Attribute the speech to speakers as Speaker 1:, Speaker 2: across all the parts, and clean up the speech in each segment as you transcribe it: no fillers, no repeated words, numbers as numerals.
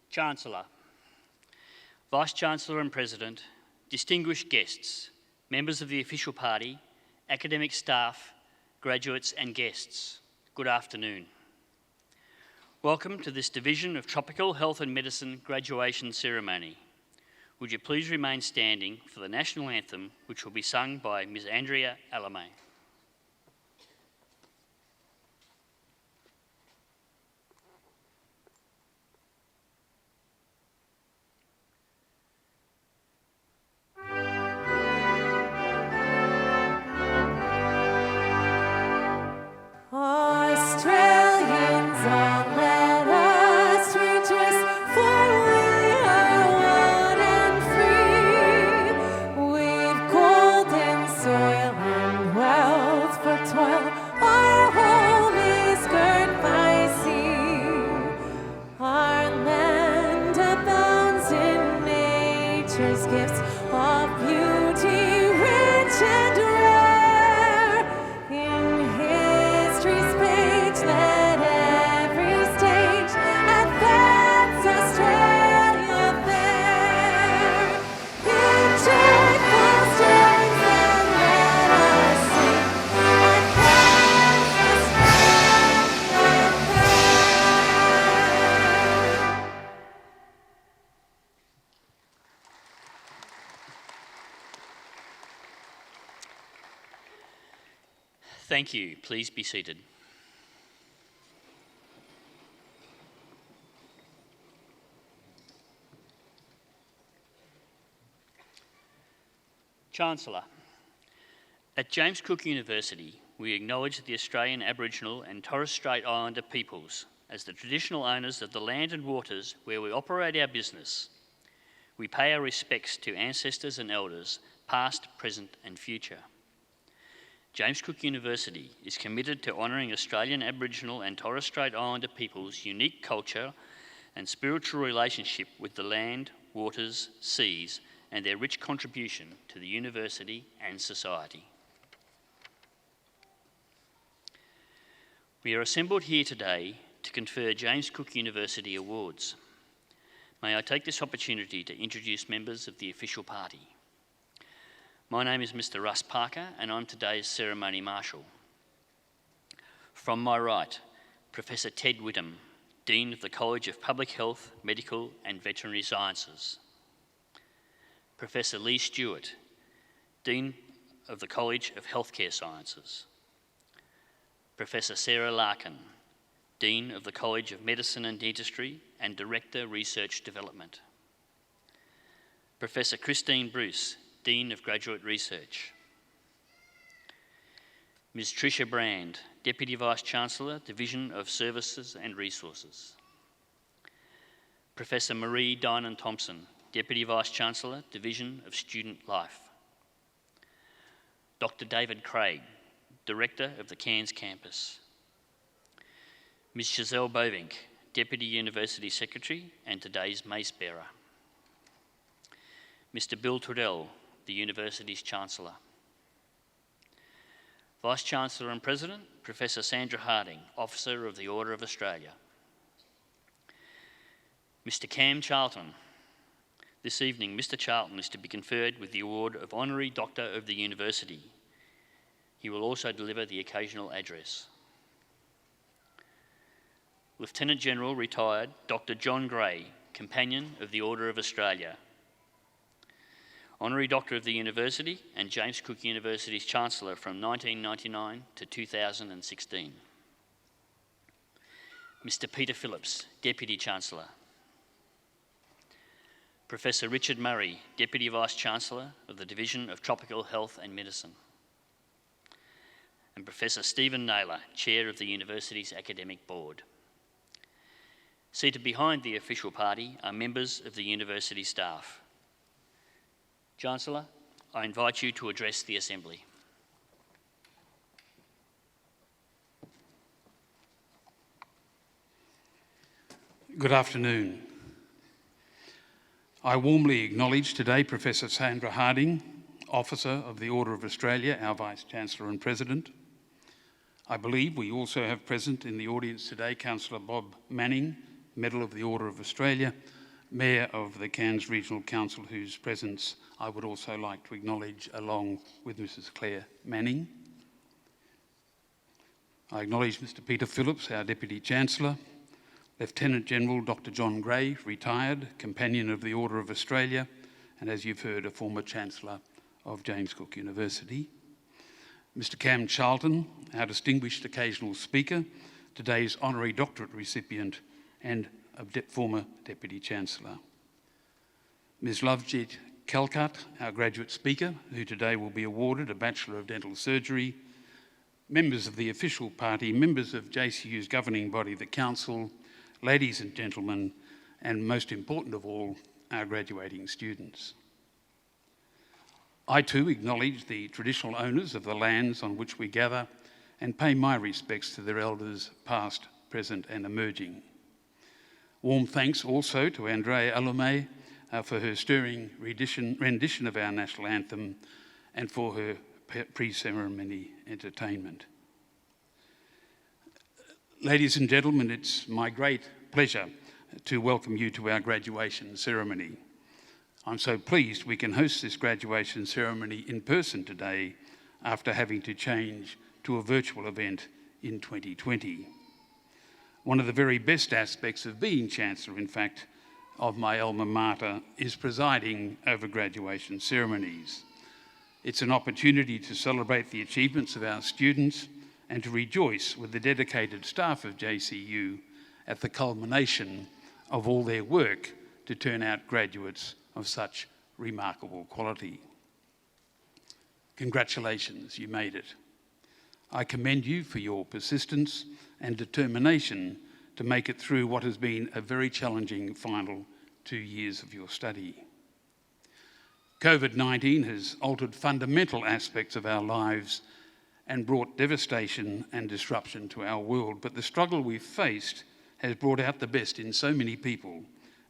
Speaker 1: Chancellor, Vice-Chancellor and President, distinguished guests, members of the official party, academic staff, graduates and guests, good afternoon. Welcome to this Division of Tropical Health and Medicine graduation ceremony. Would you please remain standing for the National Anthem, which will be sung by Ms. Andrea Alumni. Thank you. Please be seated. Chancellor, at James Cook University, we acknowledge the Australian Aboriginal and Torres Strait Islander peoples as the traditional owners of the land and waters where we operate our business. We pay our respects to ancestors and elders, past, present and future. James Cook University is committed to honouring Australian Aboriginal and Torres Strait Islander people's unique culture and spiritual relationship with the land, waters, seas, and their rich contribution to the university and society. We are assembled here today to confer James Cook University awards. May I take this opportunity to introduce members of the official party. My name is Mr. Russ Parker and I'm today's Ceremony Marshal. From my right, Professor Ted Whittam, Dean of the College of Public Health, Medical and Veterinary Sciences. Professor Lee Stewart, Dean of the College of Healthcare Sciences. Professor Sarah Larkin, Dean of the College of Medicine and Dentistry and Director Research Development. Professor Christine Bruce, Dean of Graduate Research. Ms. Tricia Brand, Deputy Vice-Chancellor, Division of Services and Resources. Professor Marie Dinan-Thompson, Deputy Vice-Chancellor, Division of Student Life. Dr. David Craig, Director of the Cairns campus. Ms. Giselle Bovink, Deputy University Secretary and today's Mace Bearer. Mr. Bill Trudell, the University's Chancellor. Vice-Chancellor and President, Professor Sandra Harding, Officer of the Order of Australia. Mr. Cam Charlton. This evening, Mr. Charlton is to be conferred with the award of Honorary Doctor of the University. He will also deliver the occasional address. Lieutenant General Retired Dr. John Gray, Companion of the Order of Australia. Honorary Doctor of the University and James Cook University's Chancellor from 1999 to 2016. Mr. Peter Phillips, Deputy Chancellor. Professor Richard Murray, Deputy Vice-Chancellor of the Division of Tropical Health and Medicine. And Professor Stephen Naylor, Chair of the University's Academic Board. Seated behind the official party are members of the university staff. Chancellor, I invite you to address the Assembly.
Speaker 2: Good afternoon. I warmly acknowledge today Professor Sandra Harding, Officer of the Order of Australia, our Vice-Chancellor and President. I believe we also have present in the audience today Councillor Bob Manning, Medal of the Order of Australia, Mayor of the Cairns Regional Council, whose presence I would also like to acknowledge along with Mrs. Claire Manning. I acknowledge Mr. Peter Phillips, our Deputy Chancellor, Lieutenant General Dr. John Gray, retired, Companion of the Order of Australia, and as you've heard, a former Chancellor of James Cook University. Mr. Cam Charlton, our distinguished occasional speaker, today's Honorary Doctorate recipient and a former Deputy Chancellor. Ms. Lovejeet Kalkat, our graduate speaker, who today will be awarded a Bachelor of Dental Surgery, members of the official party, members of JCU's governing body, the Council, ladies and gentlemen, and most important of all, our graduating students. I too acknowledge the traditional owners of the lands on which we gather and pay my respects to their elders past, present and emerging. Warm thanks also to Andrea Alumni for her stirring rendition of our National Anthem and for her pre-ceremony entertainment. Ladies and gentlemen, it's my great pleasure to welcome you to our graduation ceremony. I'm so pleased we can host this graduation ceremony in person today after having to change to a virtual event in 2020. One of the very best aspects of being Chancellor, in fact, of my alma mater is presiding over graduation ceremonies. It's an opportunity to celebrate the achievements of our students and to rejoice with the dedicated staff of JCU at the culmination of all their work to turn out graduates of such remarkable quality. Congratulations, you made it. I commend you for your persistence and determination to make it through what has been a very challenging final 2 years of your study. COVID-19 has altered fundamental aspects of our lives and brought devastation and disruption to our world, but the struggle we've faced has brought out the best in so many people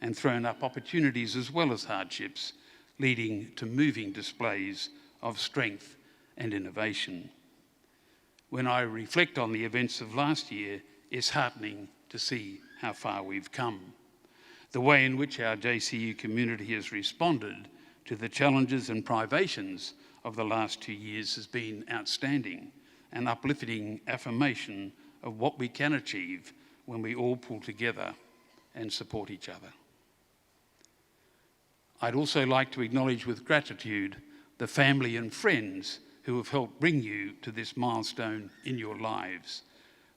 Speaker 2: and thrown up opportunities as well as hardships, leading to moving displays of strength and innovation. When I reflect on the events of last year, it's heartening to see how far we've come. The way in which our JCU community has responded to the challenges and privations of the last 2 years has been outstanding, an uplifting affirmation of what we can achieve when we all pull together and support each other. I'd also like to acknowledge with gratitude the family and friends who have helped bring you to this milestone in your lives.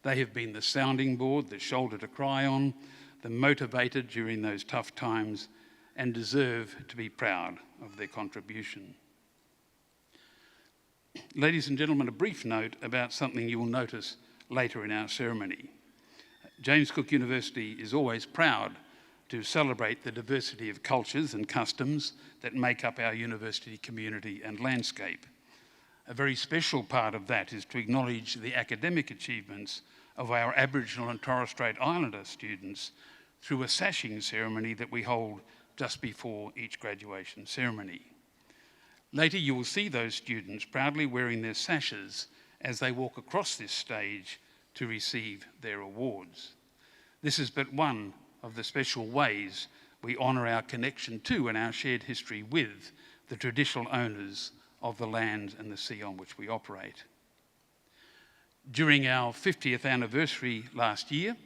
Speaker 2: They have been the sounding board, the shoulder to cry on, the motivator during those tough times, and deserve to be proud of their contribution. Ladies and gentlemen, a brief note about something you will notice later in our ceremony. James Cook University is always proud to celebrate the diversity of cultures and customs that make up our university community and landscape. A very special part of that is to acknowledge the academic achievements of our Aboriginal and Torres Strait Islander students through a sashing ceremony that we hold just before each graduation ceremony. Later you will see those students proudly wearing their sashes as they walk across this stage to receive their awards. This is but one of the special ways we honour our connection to and our shared history with the traditional owners of the land and the sea on which we operate. During our 50th anniversary last year,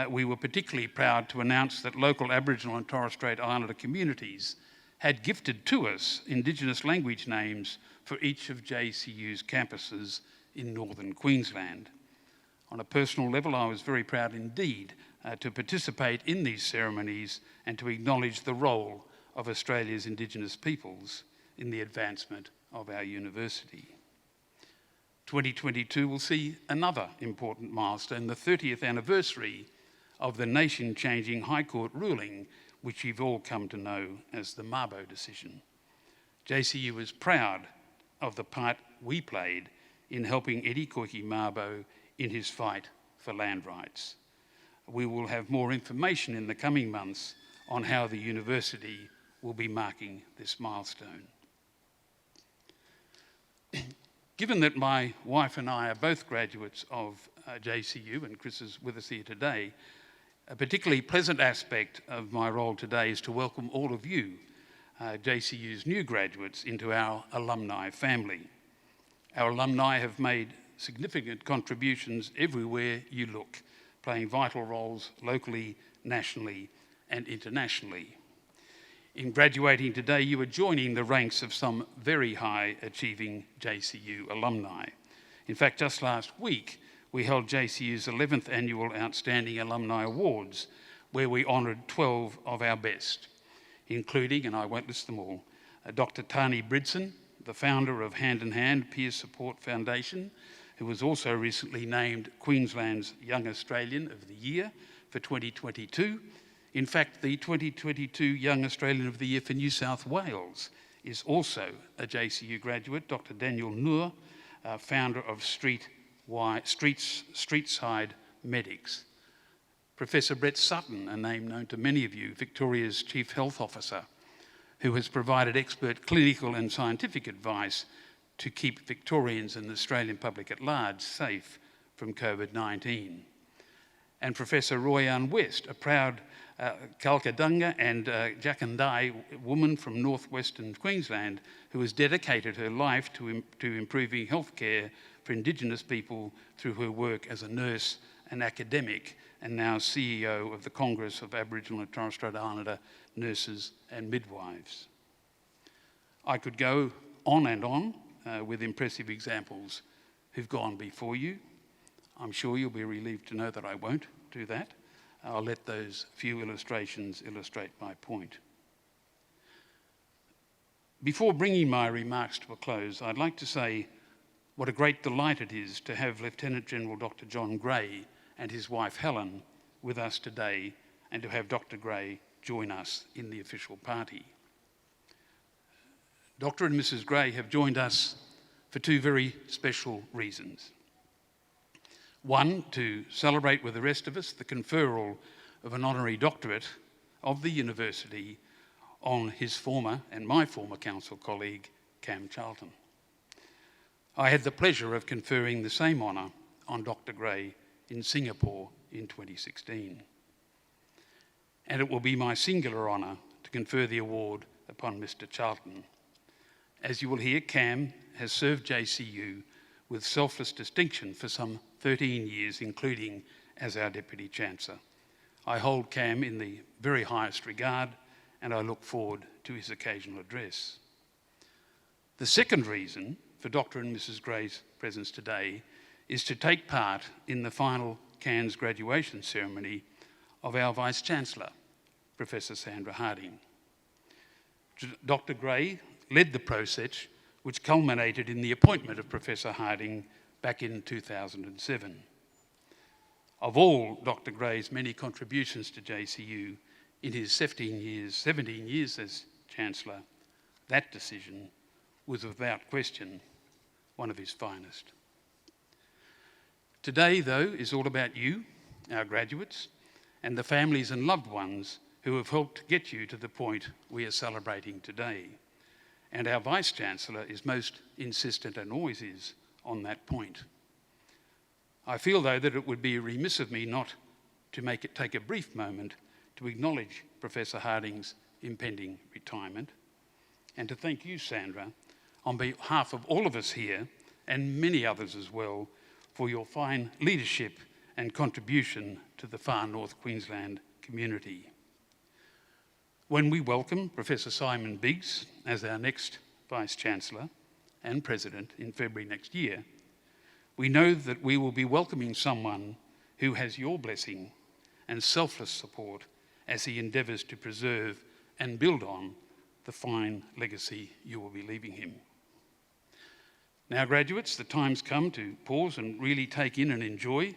Speaker 2: we were particularly proud to announce that local Aboriginal and Torres Strait Islander communities had gifted to us Indigenous language names for each of JCU's campuses in northern Queensland. On a personal level, I was very proud indeed to participate in these ceremonies and to acknowledge the role of Australia's Indigenous peoples in the advancement of our university. 2022 will see another important milestone, the 30th anniversary of the nation-changing High Court ruling, which you've all come to know as the Mabo decision. JCU is proud of the part we played in helping Eddie Koiki Mabo in his fight for land rights. We will have more information in the coming months on how the university will be marking this milestone. Given that my wife and I are both graduates of JCU, and Chris is with us here today, A particularly pleasant aspect of my role today is to welcome all of you, JCU's new graduates, into our alumni family. Our alumni have made significant contributions everywhere you look, playing vital roles locally, nationally, and internationally. In graduating today, you are joining the ranks of some very high-achieving JCU alumni. In fact, just last week, we held JCU's 11th Annual Outstanding Alumni Awards, where we honoured 12 of our best, including, and I won't list them all, Dr. Tani Bridson, the founder of Hand in Hand Peer Support Foundation, who was also recently named Queensland's Young Australian of the Year for 2022. In fact, the 2022 Young Australian of the Year for New South Wales is also a JCU graduate, Dr. Daniel Noor, founder of Streetside Medics. Professor Brett Sutton, a name known to many of you, Victoria's Chief Health Officer, who has provided expert clinical and scientific advice to keep Victorians and the Australian public at large safe from COVID-19. And Professor Roy-Ann West, a proud Kalkadunga and Jakandai woman from northwestern Queensland, who has dedicated her life to improving healthcare for Indigenous people through her work as a nurse and academic, and now CEO of the Congress of Aboriginal and Torres Strait Islander Nurses and Midwives. I could go on and on with impressive examples who've gone before you. I'm sure you'll be relieved to know that I won't do that. I'll let those few illustrations illustrate my point. Before bringing my remarks to a close, I'd like to say what a great delight it is to have Lieutenant General Dr. John Gray and his wife Helen with us today, and to have Dr. Gray join us in the official party. Dr. and Mrs. Gray have joined us for two very special reasons. One, to celebrate with the rest of us the conferral of an honorary doctorate of the university on his former and my former council colleague, Cam Charlton. I had the pleasure of conferring the same honour on Dr. Gray in Singapore in 2016. And it will be my singular honour to confer the award upon Mr. Charlton. As you will hear, Cam has served JCU with selfless distinction for some 13 years, including as our Deputy Chancellor. I hold Cam in the very highest regard, and I look forward to his occasional address. The second reason for Dr. and Mrs. Gray's presence today is to take part in the final Cairns graduation ceremony of our Vice-Chancellor, Professor Sandra Harding. Dr. Gray led the process which culminated in the appointment of Professor Harding back in 2007. Of all Dr. Gray's many contributions to JCU in his 17 years as Chancellor, that decision was without question one of his finest. Today, though, is all about you, our graduates, and the families and loved ones who have helped get you to the point we are celebrating today. And our Vice-Chancellor is most insistent, and always is, on that point. I feel, though, that it would be remiss of me not to take a brief moment to acknowledge Professor Harding's impending retirement, and to thank you, Sandra, on behalf of all of us here, and many others as well, for your fine leadership and contribution to the far North Queensland community. When we welcome Professor Simon Biggs as our next Vice-Chancellor and President in February next year, we know that we will be welcoming someone who has your blessing and selfless support as he endeavours to preserve and build on the fine legacy you will be leaving him. Now, graduates, the time's come to pause and really take in and enjoy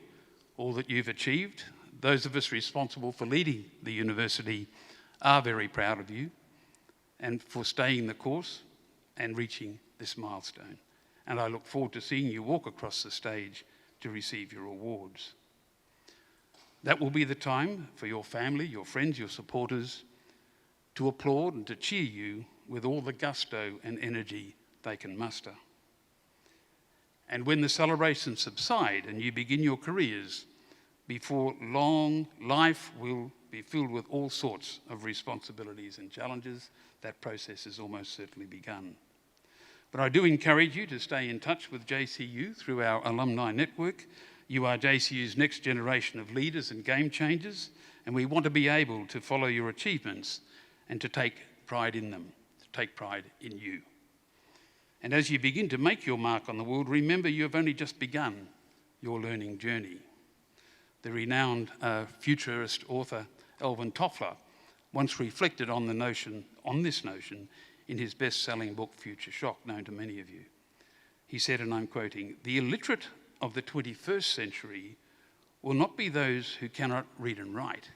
Speaker 2: all that you've achieved. Those of us responsible for leading the university are very proud of you and for staying the course and reaching this milestone. And I look forward to seeing you walk across the stage to receive your awards. That will be the time for your family, your friends, your supporters to applaud and to cheer you with all the gusto and energy they can muster. And when the celebrations subside and you begin your careers, Before long, life will be filled with all sorts of responsibilities and challenges. That process has almost certainly begun. But I do encourage you to stay in touch with JCU through our alumni network. You are JCU's next generation of leaders and game changers, and we want to be able to follow your achievements and to take pride in them, to take pride in you. And as you begin to make your mark on the world, remember you have only just begun your learning journey. The renowned futurist author Alvin Toffler once reflected on this notion in his best-selling book, Future Shock, known to many of you. He said, and I'm quoting, "The illiterate of the 21st century will not be those who cannot read and write,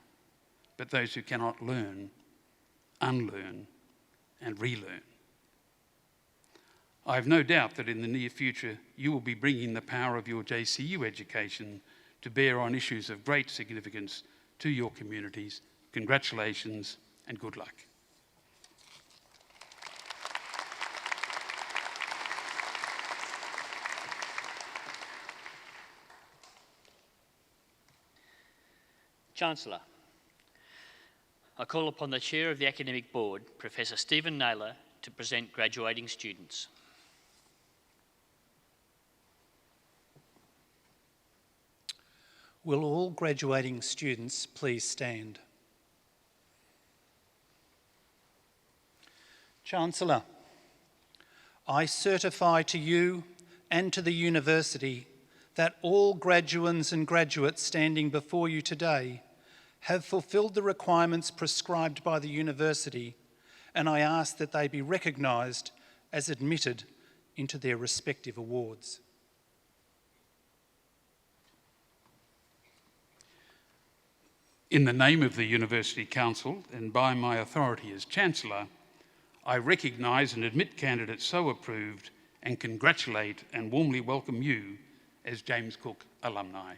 Speaker 2: but those who cannot learn, unlearn, and relearn." I have no doubt that in the near future, you will be bringing the power of your JCU education to bear on issues of great significance to your communities. Congratulations and good luck.
Speaker 1: Chancellor, I call upon the Chair of the Academic Board, Professor Stephen Naylor, to present graduating students.
Speaker 3: Will all graduating students please stand? Chancellor, I certify to you and to the university that all graduands and graduates standing before you today have fulfilled the requirements prescribed by the university, and I ask that they be recognised as admitted into their respective awards.
Speaker 2: In the name of the University Council and by my authority as Chancellor, I recognise and admit candidates so approved and congratulate and warmly welcome you as James Cook alumni.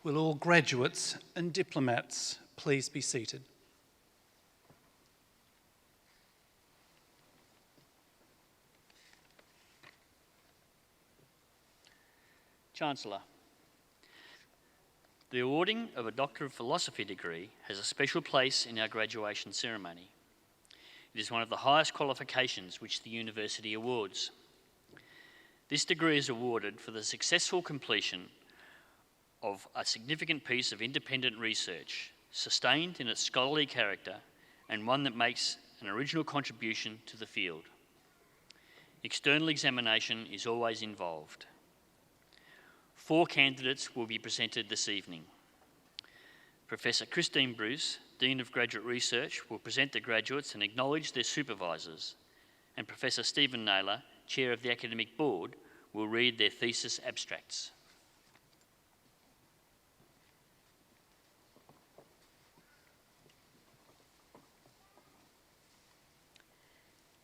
Speaker 3: Will all graduates and diplomats please be seated?
Speaker 1: Chancellor, the awarding of a Doctor of Philosophy degree has a special place in our graduation ceremony. It is one of the highest qualifications which the university awards. This degree is awarded for the successful completion of a significant piece of independent research, sustained in its scholarly character and one that makes an original contribution to the field. External examination is always involved. 4 candidates will be presented this evening. Professor Justine Bruce, Dean of Graduate Research, will present the graduates and acknowledge their supervisors, and Professor Stephen Naylor, Chair of the Academic Board, will read their thesis abstracts.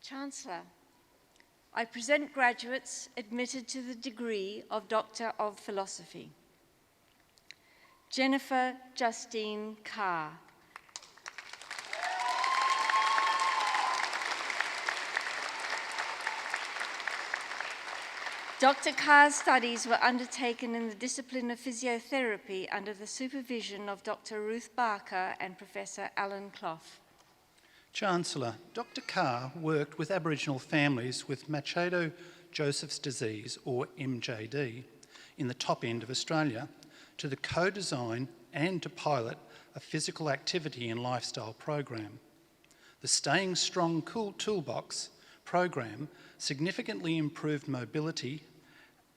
Speaker 4: Chancellor, I present graduates admitted to the degree of Doctor of Philosophy. Jennifer Justine Carr. Dr. Carr's studies were undertaken in the discipline of physiotherapy under the supervision of Dr. Ruth Barker and Professor Alan Clough.
Speaker 3: Chancellor, Dr. Carr worked with Aboriginal families with Machado-Joseph's disease, or MJD, in the top end of Australia, to the co-design and to pilot a physical activity and lifestyle program. The Staying Strong Cool Toolbox program significantly improved mobility,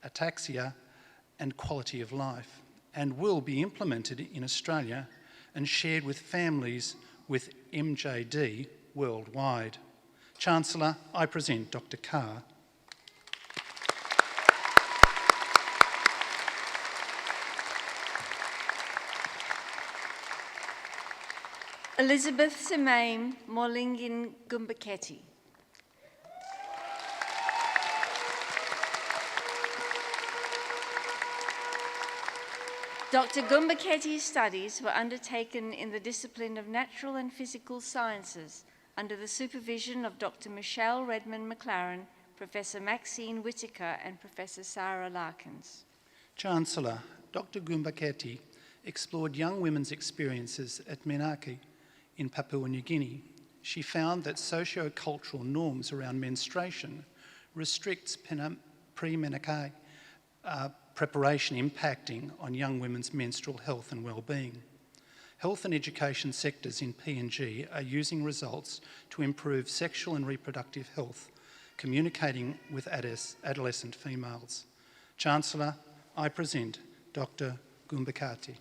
Speaker 3: ataxia, and quality of life, and will be implemented in Australia and shared with families with MJD worldwide. Chancellor, I present Dr. Carr.
Speaker 4: Elizabeth Semaim Molingin Gumbaketi. Dr. Gumbaketi's studies were undertaken in the discipline of natural and physical sciences under the supervision of Dr. Michelle Redmond-McLaren, Professor Maxine Whitaker, and Professor Sarah Larkins.
Speaker 3: Chancellor, Dr. Gumbaketi explored young women's experiences at Menaki in Papua New Guinea. She found that socio-cultural norms around menstruation restricts pre-menarche preparation impacting on young women's menstrual health and well-being. Health and education sectors in PNG are using results to improve sexual and reproductive health, communicating with adolescent females. Chancellor, I present Dr. Gumbakati.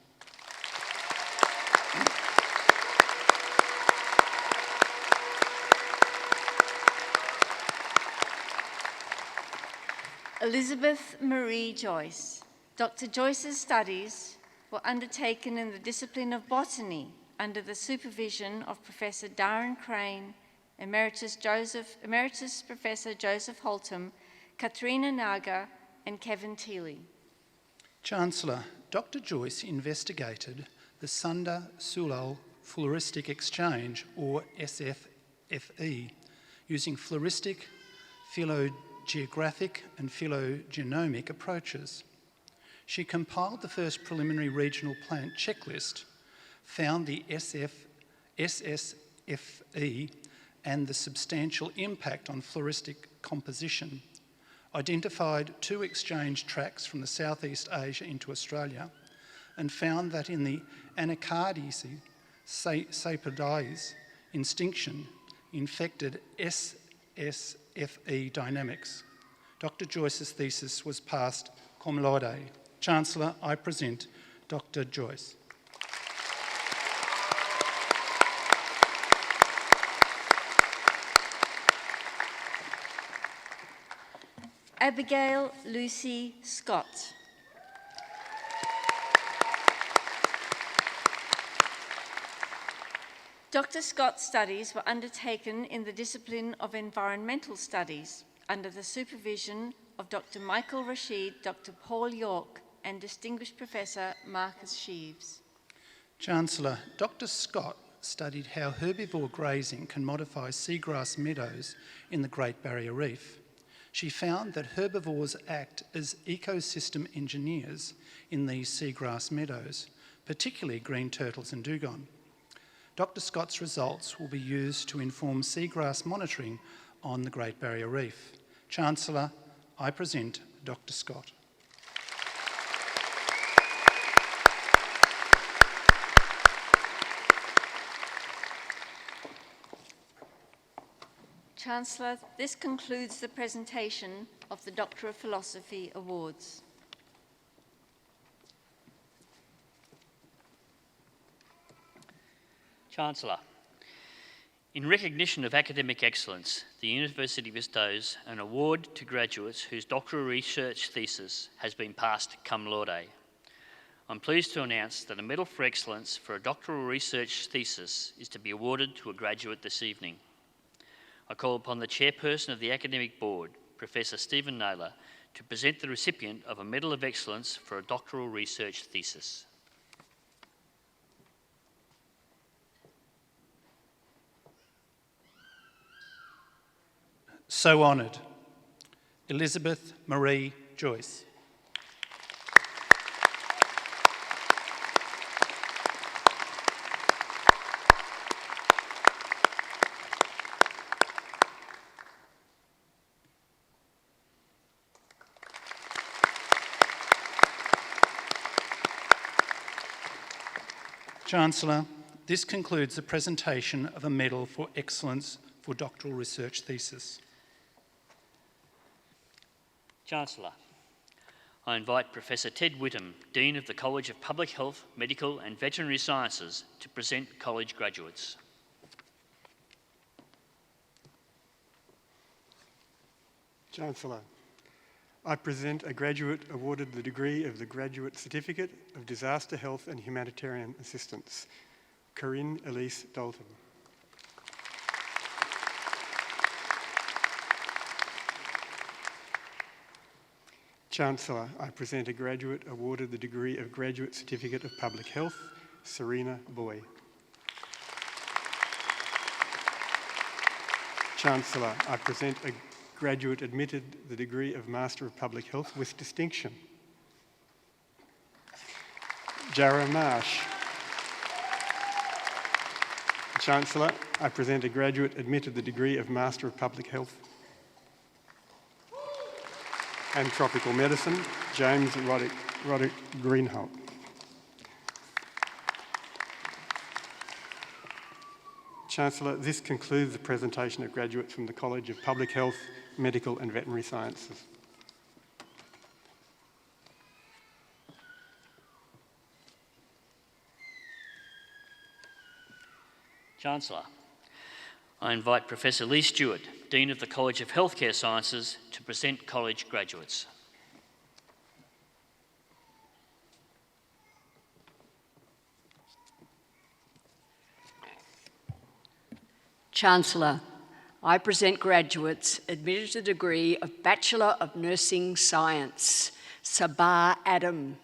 Speaker 4: Elizabeth Marie Joyce. Dr. Joyce's studies were undertaken in the discipline of botany under the supervision of Professor Darren Crane, Emeritus Professor Joseph Holtham, Katrina Naga, and Kevin Teeley.
Speaker 3: Chancellor, Dr. Joyce investigated the Sunda Sulal Floristic Exchange, or SFFE, using floristic, phylogeographic and phylogenomic approaches. She compiled the first preliminary regional plant checklist, found the SSFE and the substantial impact on floristic composition, identified 2 exchange tracks from the Southeast Asia into Australia, and found that in the Anacardiaceae sapodiae extinction infected SSFE dynamics. Dr. Joyce's thesis was passed cum laude. Chancellor, I present Dr. Joyce.
Speaker 4: Abigail Lucy Scott. Dr. Scott's studies were undertaken in the discipline of environmental studies under the supervision of Dr. Michael Rashid, Dr. Paul York, and Distinguished Professor Marcus Sheaves.
Speaker 3: Chancellor, Dr. Scott studied how herbivore grazing can modify seagrass meadows in the Great Barrier Reef. She found that herbivores act as ecosystem engineers in these seagrass meadows, particularly green turtles and dugong. Dr. Scott's results will be used to inform seagrass monitoring on the Great Barrier Reef. Chancellor, I present Dr. Scott.
Speaker 4: Chancellor, this concludes the presentation of the Doctor of Philosophy Awards.
Speaker 1: Chancellor, in recognition of academic excellence, the University bestows an award to graduates whose doctoral research thesis has been passed cum laude. I'm pleased to announce that a Medal for Excellence for a doctoral research thesis is to be awarded to a graduate this evening. I call upon the Chairperson of the Academic Board, Professor Stephen Naylor, to present the recipient of a Medal of Excellence for a doctoral research thesis.
Speaker 3: So honoured, Elizabeth Marie Joyce. Chancellor, this concludes the presentation of a Medal for Excellence for Doctoral Research Thesis.
Speaker 1: Chancellor, I invite Professor Ted Whittam, Dean of the College of Public Health, Medical and Veterinary Sciences, to present college graduates.
Speaker 5: Chancellor, I present a graduate awarded the degree of the Graduate Certificate of Disaster Health and Humanitarian Assistance, Corinne Elise Dalton. Chancellor, I present a graduate awarded the degree of Graduate Certificate of Public Health, Serena Boy. Chancellor, I present a graduate admitted the degree of Master of Public Health with distinction. Jarrah Marsh. Chancellor, I present a graduate admitted the degree of Master of Public Health and Tropical Medicine, James Roddick Greenholt. Chancellor, this concludes the presentation of graduates from the College of Public Health, Medical and Veterinary Sciences.
Speaker 1: Chancellor, I invite Professor Lee Stewart, Dean of the College of Healthcare Sciences, to present college graduates.
Speaker 6: Chancellor, I present graduates admitted to the degree of Bachelor of Nursing Science, Sabah Adam.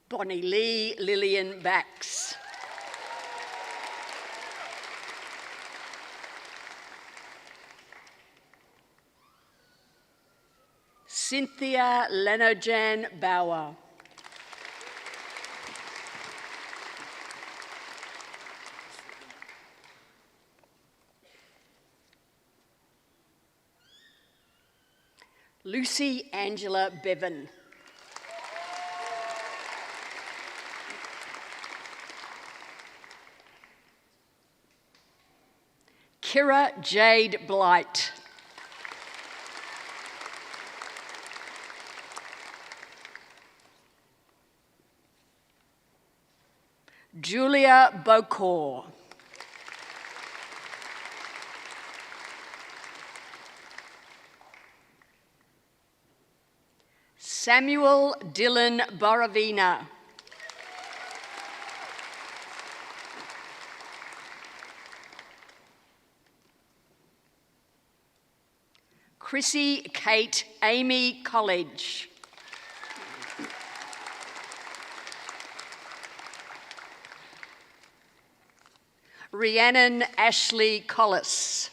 Speaker 6: Bonnie Lee Lillian Bax. Cynthia Lenojan Bauer. Lucy Angela Bevan. Kira Jade Blight. Julia Bocor. Samuel Dylan Boravina. Chrissy Kate Amy College. Rhiannon Ashley Collis.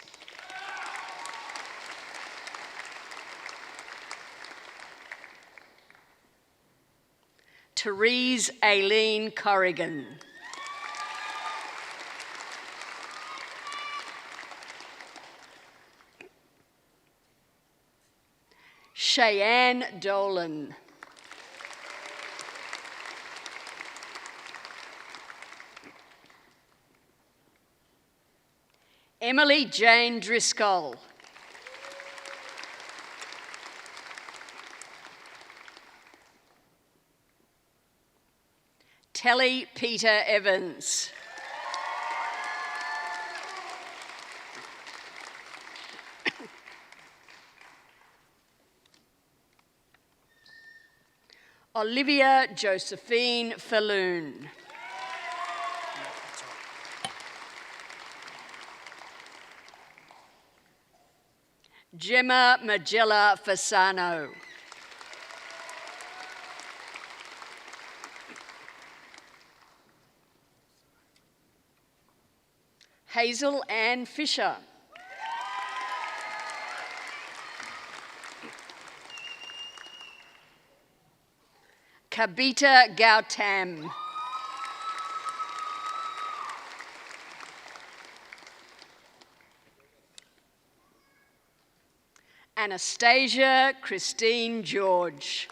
Speaker 6: Therese Aileen Corrigan. Cheyenne Dolan. Emily Jane Driscoll. Telly Peter Evans. Olivia Josephine Falloon. Gemma Magella Fasano. Hazel Ann Fisher. Kabita Gautam. Anastasia Christine George.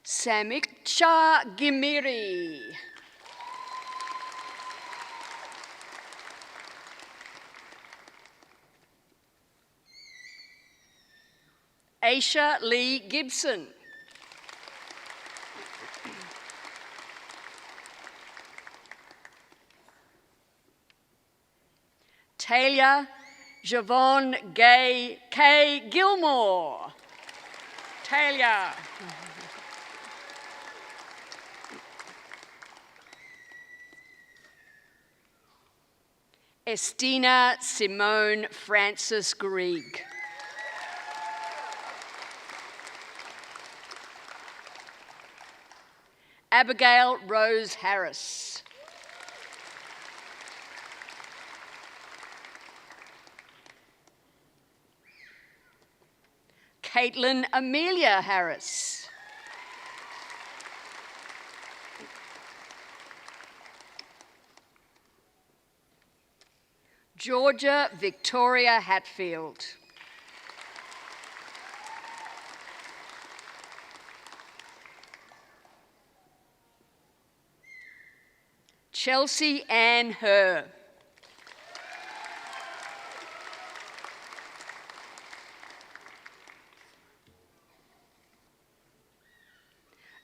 Speaker 6: Samiksha Gimiri. Aisha Lee Gibson. Talia Javon Gay K. Gilmore. Talia. Estina Simone Francis Grieg. Abigail Rose Harris. Caitlin Amelia Harris. Georgia Victoria Hatfield. Chelsea Ann Herr.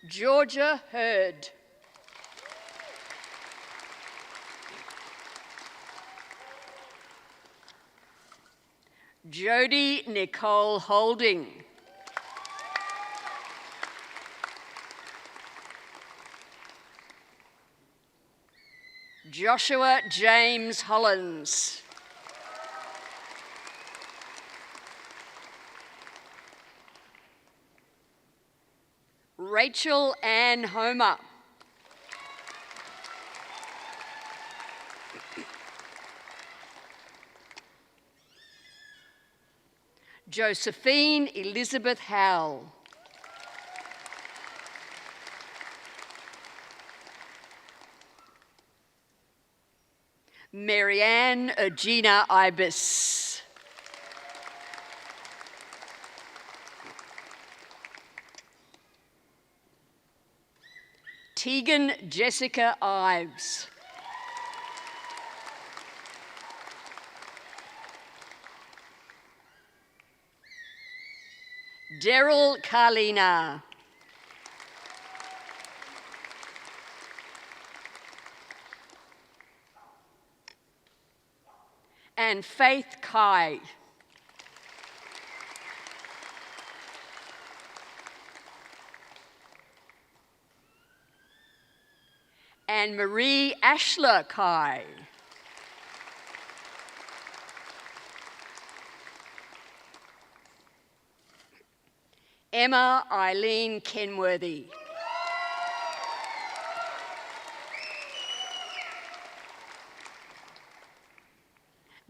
Speaker 6: Georgia Hurd. Jody Nicole Holding. Joshua James Hollins. Rachel Ann Homer. Josephine Elizabeth Howell. Marianne Gina Ibis. Tegan Jessica Ives. Daryl Carlina. And Faith Kai. And Marie Ashler Kai. Emma Eileen Kenworthy.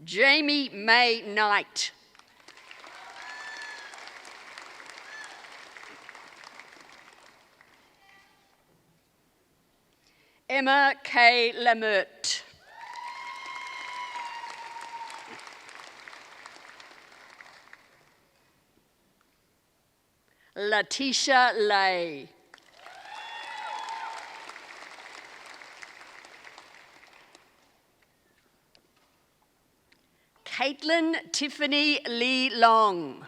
Speaker 6: Jamie May Knight. Emma K. Lamert. Letitia Lay. Caitlin Tiffany Lee Long.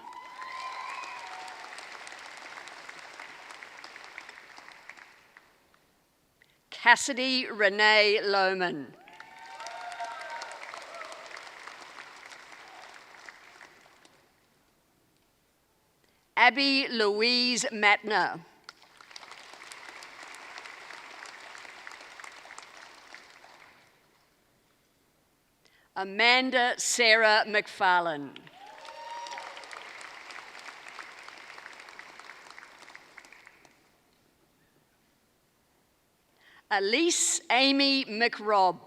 Speaker 6: Cassidy Renee Lohman. Abby Louise Matner. Amanda Sarah McFarlane. Elise Amy McRobb.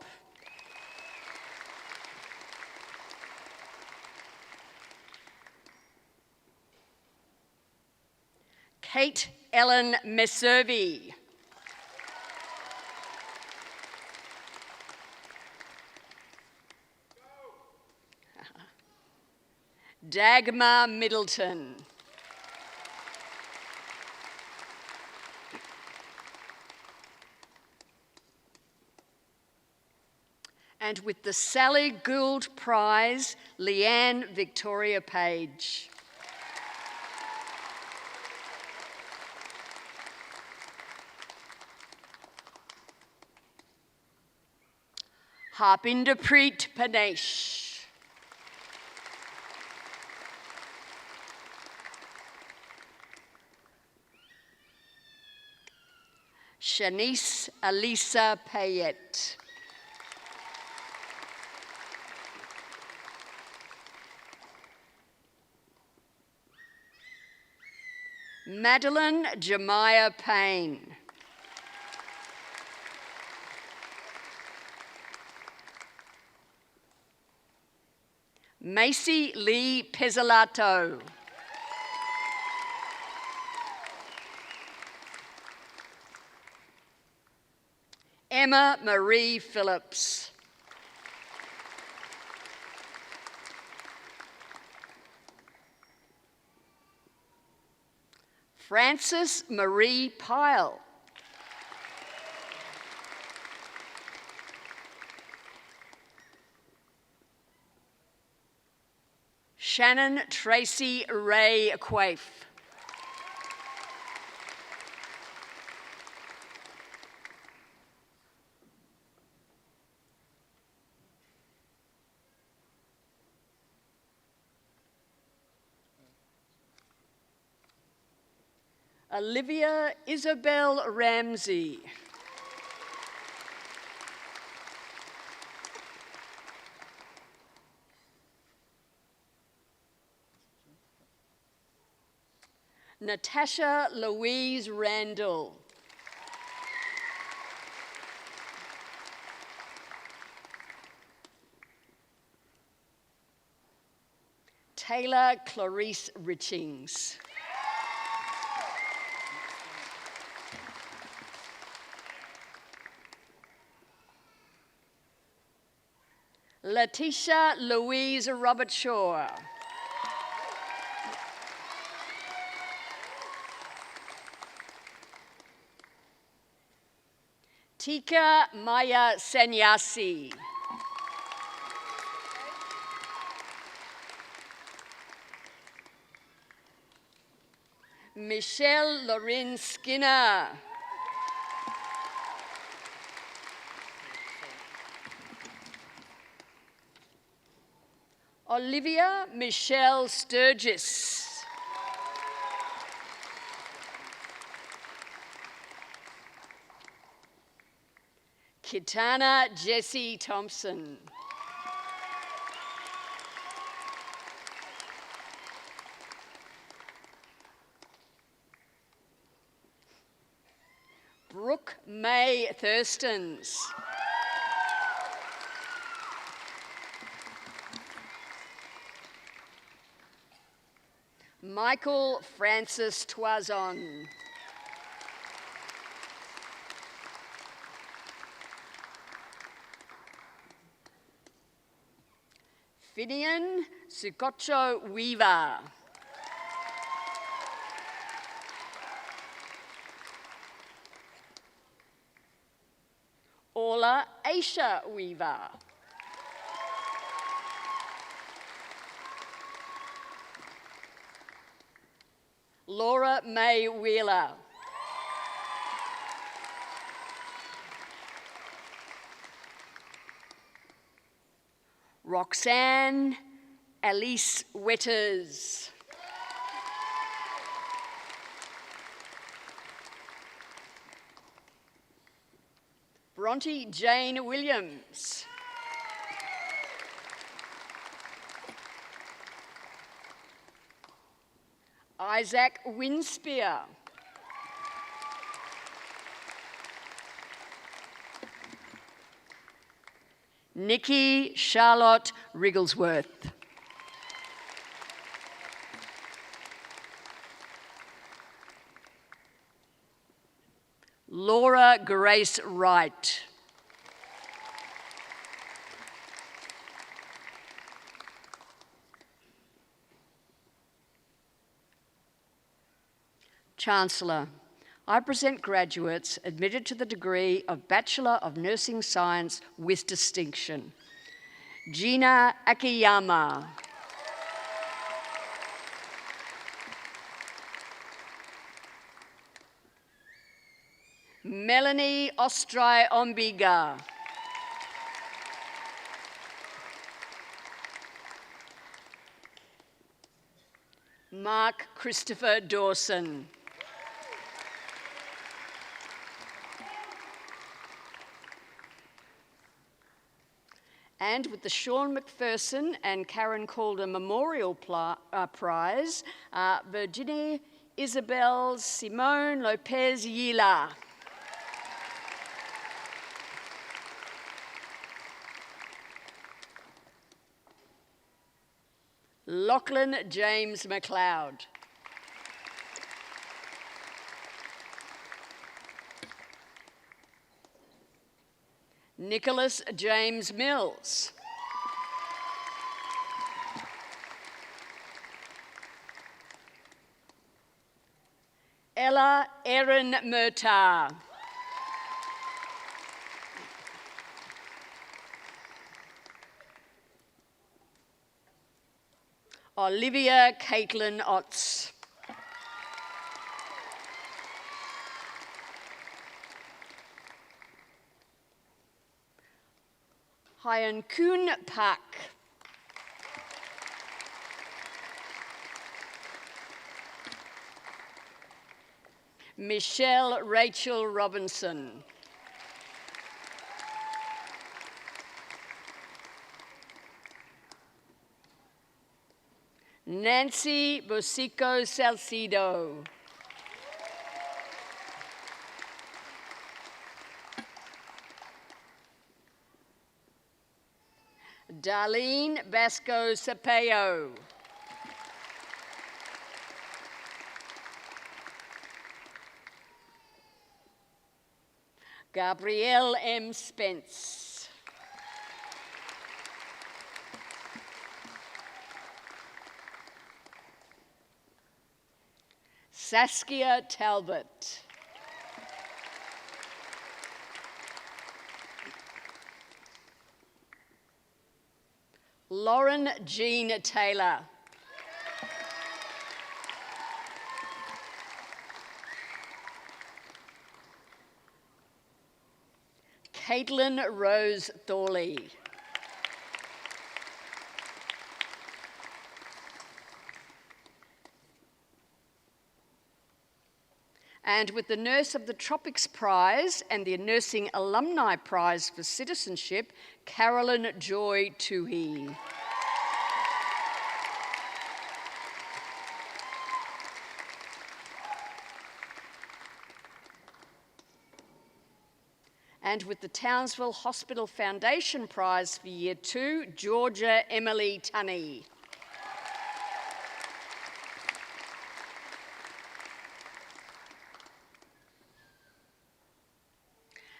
Speaker 6: Kate Ellen Messervy. Dagmar Middleton. And with the Sally Gould Prize, Leanne Victoria Page. Harpinder Preet Panesh. Shanice Alisa Payette. Madeline Jemiah Payne. Macy Lee Pezzolato. Emma Marie Phillips. Frances Marie Pyle. Shannon Tracy Ray Quaife. Olivia Isabel Ramsey. Natasha Louise Randall. Taylor Clarice Richings. Letitia Louise Robert Shaw. Tika Maya Sanyasi. Michelle Lorin Skinner. Olivia Michelle Sturgis. Kitana Jessie Thompson. Brooke May Thurstons. Michael Francis Toison. Finian Sukocho Weaver. Orla Aisha Weaver. Laura May Wheeler. Roxanne Alice Wetters. Bronte Jane Williams. Isaac Winspear. Nikki Charlotte Wrigglesworth. Laura Grace Wright. Chancellor, I present graduates admitted to the degree of Bachelor of Nursing Science with distinction. Gina Akiyama. Melanie Ostrai Ombiga. Mark Christopher Dawson. And with the Sean McPherson and Karen Calder Memorial Prize, Virginie Isabel Simone Lopez Yila. Lachlan James McLeod. Nicholas James Mills. Ella Erin Murtagh. Olivia Caitlin Otts. Hyan Kun Pak. Michelle Rachel Robinson. Nancy Bosico Salcido. Darlene Basco Sapeo. Gabrielle M. Spence. Saskia Talbot. Lauren Jean Taylor. Caitlin Rose Thorley. And with the Nurse of the Tropics Prize and the Nursing Alumni Prize for Citizenship, Carolyn Joy Toohey. And with the Townsville Hospital Foundation Prize for Year 2, Georgia Emily Tunney.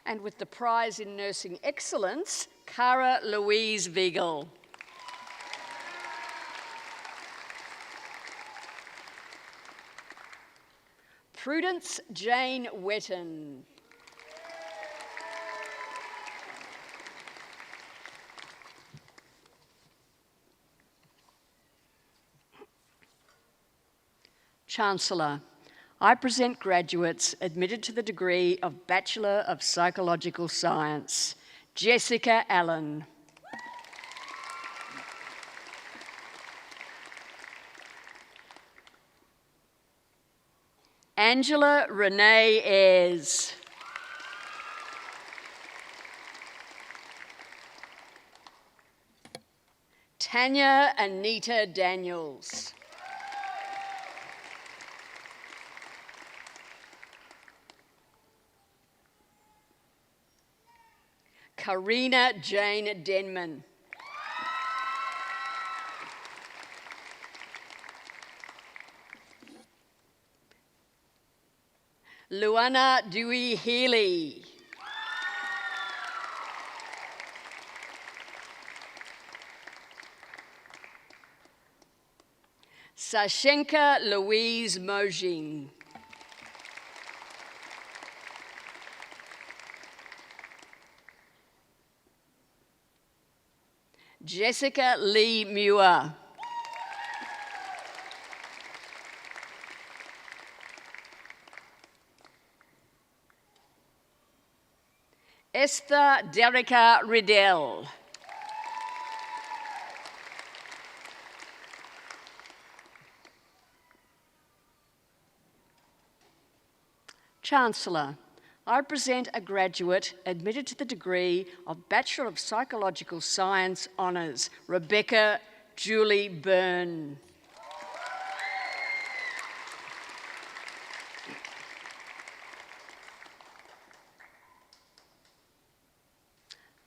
Speaker 6: And with the Prize in Nursing Excellence, Cara Louise Viegel. Prudence Jane Wetton. Chancellor, I present graduates admitted to the degree of Bachelor of Psychological Science, Jessica Allen. Angela Renee Ayres. Tanya Anita Daniels. Karina Jane Denman. Luana Dewey Healy. Sashenka Louise Mojing. Jessica Lee Muir. Esther Derica Riddell. Chancellor, I present a graduate admitted to the degree of Bachelor of Psychological Science Honours, Rebecca Julie Byrne.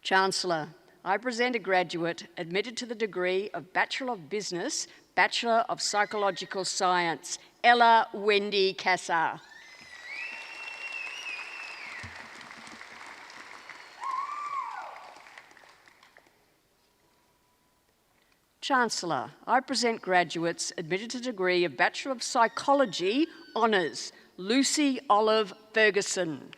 Speaker 6: Chancellor, I present a graduate admitted to the degree of Bachelor of Business, Bachelor of Psychological Science, Ella Wendy Cassar. Chancellor, I present graduates admitted to the degree of Bachelor of Psychology, Honours, Lucy Olive Ferguson.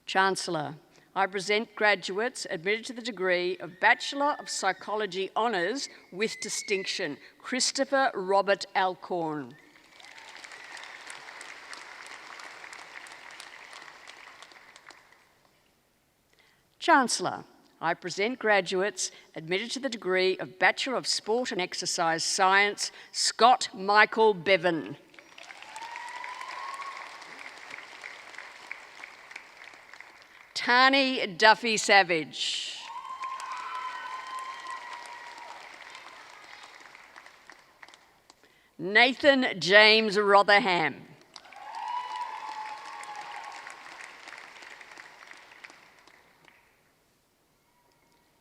Speaker 6: Chancellor, I present graduates admitted to the degree of Bachelor of Psychology Honours with distinction, Christopher Robert Alcorn. Chancellor, I present graduates admitted to the degree of Bachelor of Sport and Exercise Science, Scott Michael Bevan. Tani Duffy Savage. Nathan James Rotherham.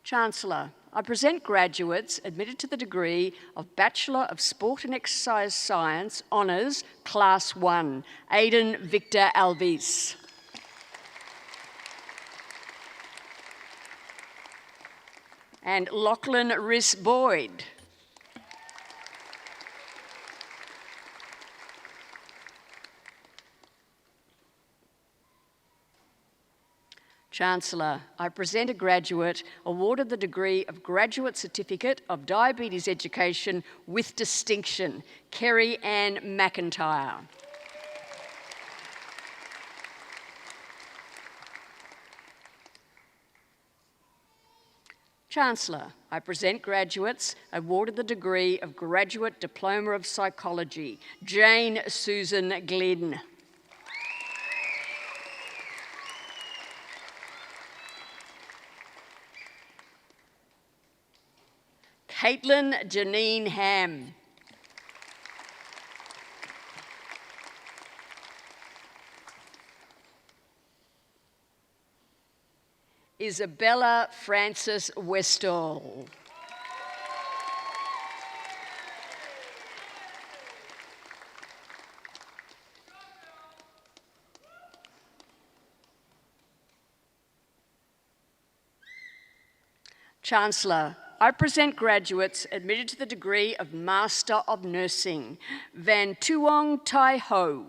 Speaker 6: Chancellor, I present graduates admitted to the degree of Bachelor of Sport and Exercise Science, Honours, Class 1, Aidan Victor Alves. And Lachlan Rhys Boyd. Chancellor, I present a graduate awarded the degree of Graduate Certificate of Diabetes Education with distinction, Kerry Ann McIntyre. Chancellor, I present graduates awarded the degree of Graduate Diploma of Psychology, Jane Susan Glynn. Caitlin Janine Ham. Isabella Frances Westall. Chancellor, I present graduates admitted to the degree of Master of Nursing, Van Tuong Tai Ho.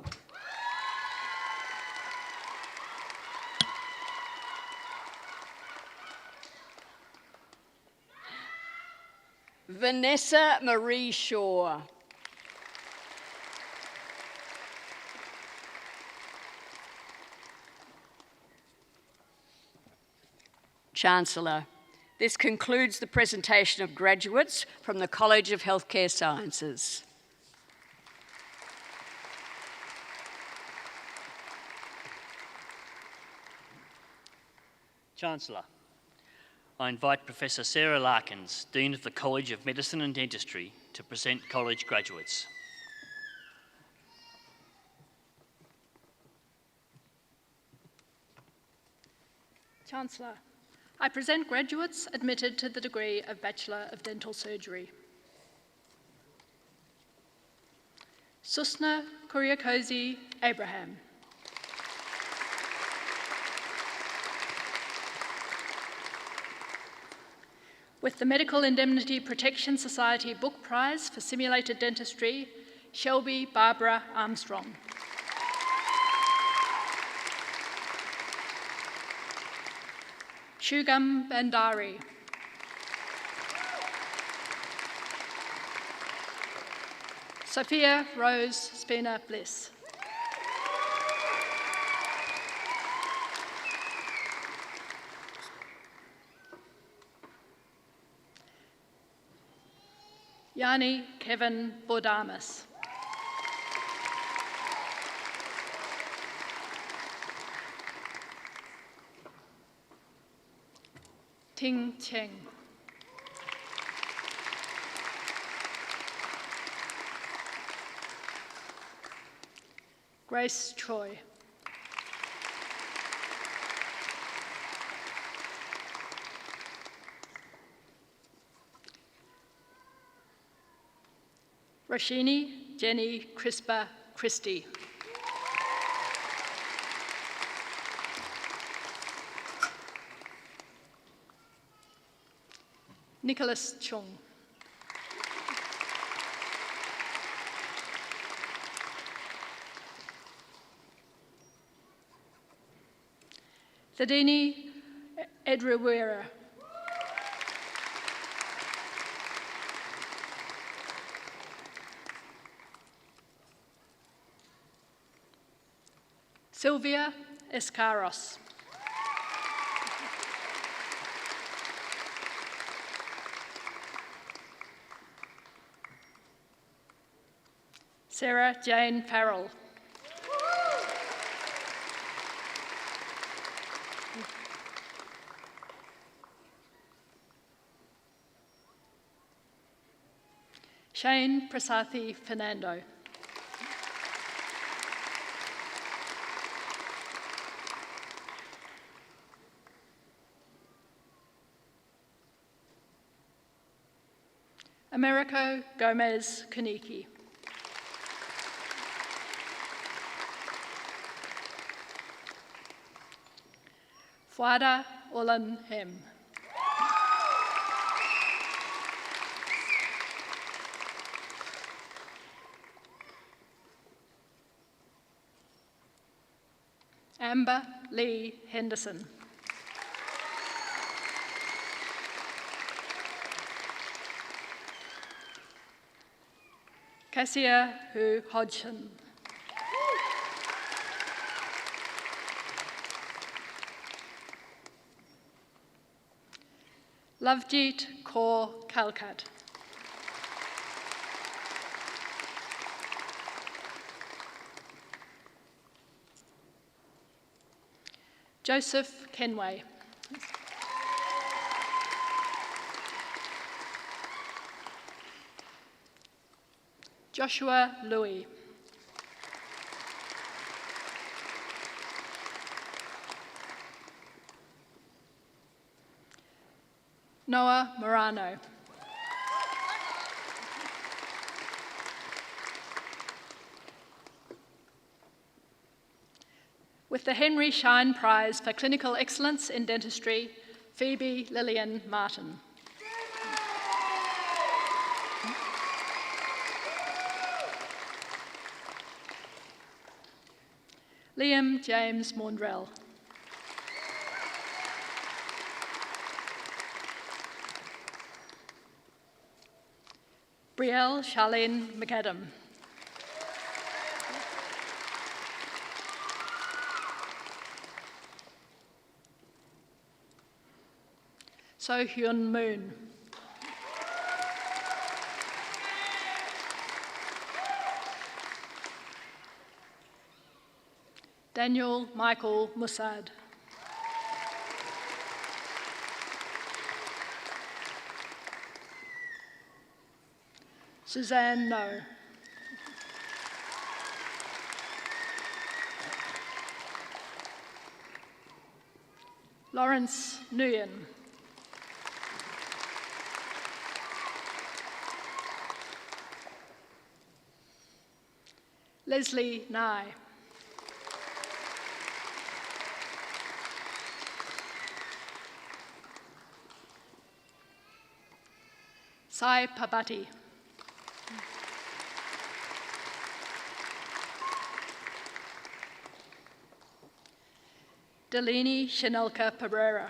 Speaker 6: Vanessa Marie Shaw. Chancellor, this concludes the presentation of graduates from the College of Healthcare Sciences.
Speaker 1: Chancellor, I invite Professor Sarah Larkins, Dean of the College of Medicine and Dentistry, to present college graduates.
Speaker 7: Chancellor, I present graduates admitted to the degree of Bachelor of Dental Surgery. Susna Kuriakosi Abraham. With the Medical Indemnity Protection Society Book Prize for Simulated Dentistry, Shelby Barbara Armstrong. Shugam Bandari. Sophia Rose Spina Bliss. Yanni Kevin Bordamas. Ting Cheng. Grace Troy. Rashini Jenny Crispa Christie. Nicholas Chung. Thadini Edrawera. Sylvia Escaros. Sarah Jane Farrell. Shane Prasathi Fernando. Americo Gomez Kaniki. Fuada Olan Hem. Amber Lee Henderson. Cassia Hu Hodgson. Lovejeet Kaur Kalkat. Joseph Kenway. Joshua Louis. Noah Morano. With the Henry Schein Prize for Clinical Excellence in Dentistry, Phoebe Lillian Martin. Liam James Maundrell. Brielle Charlene McAdam. So Hyun Moon. Daniel Michael Musad. Suzanne No. Lawrence Nguyen. Leslie Nye. Sai Pabati. Delini Shanelka Pereira.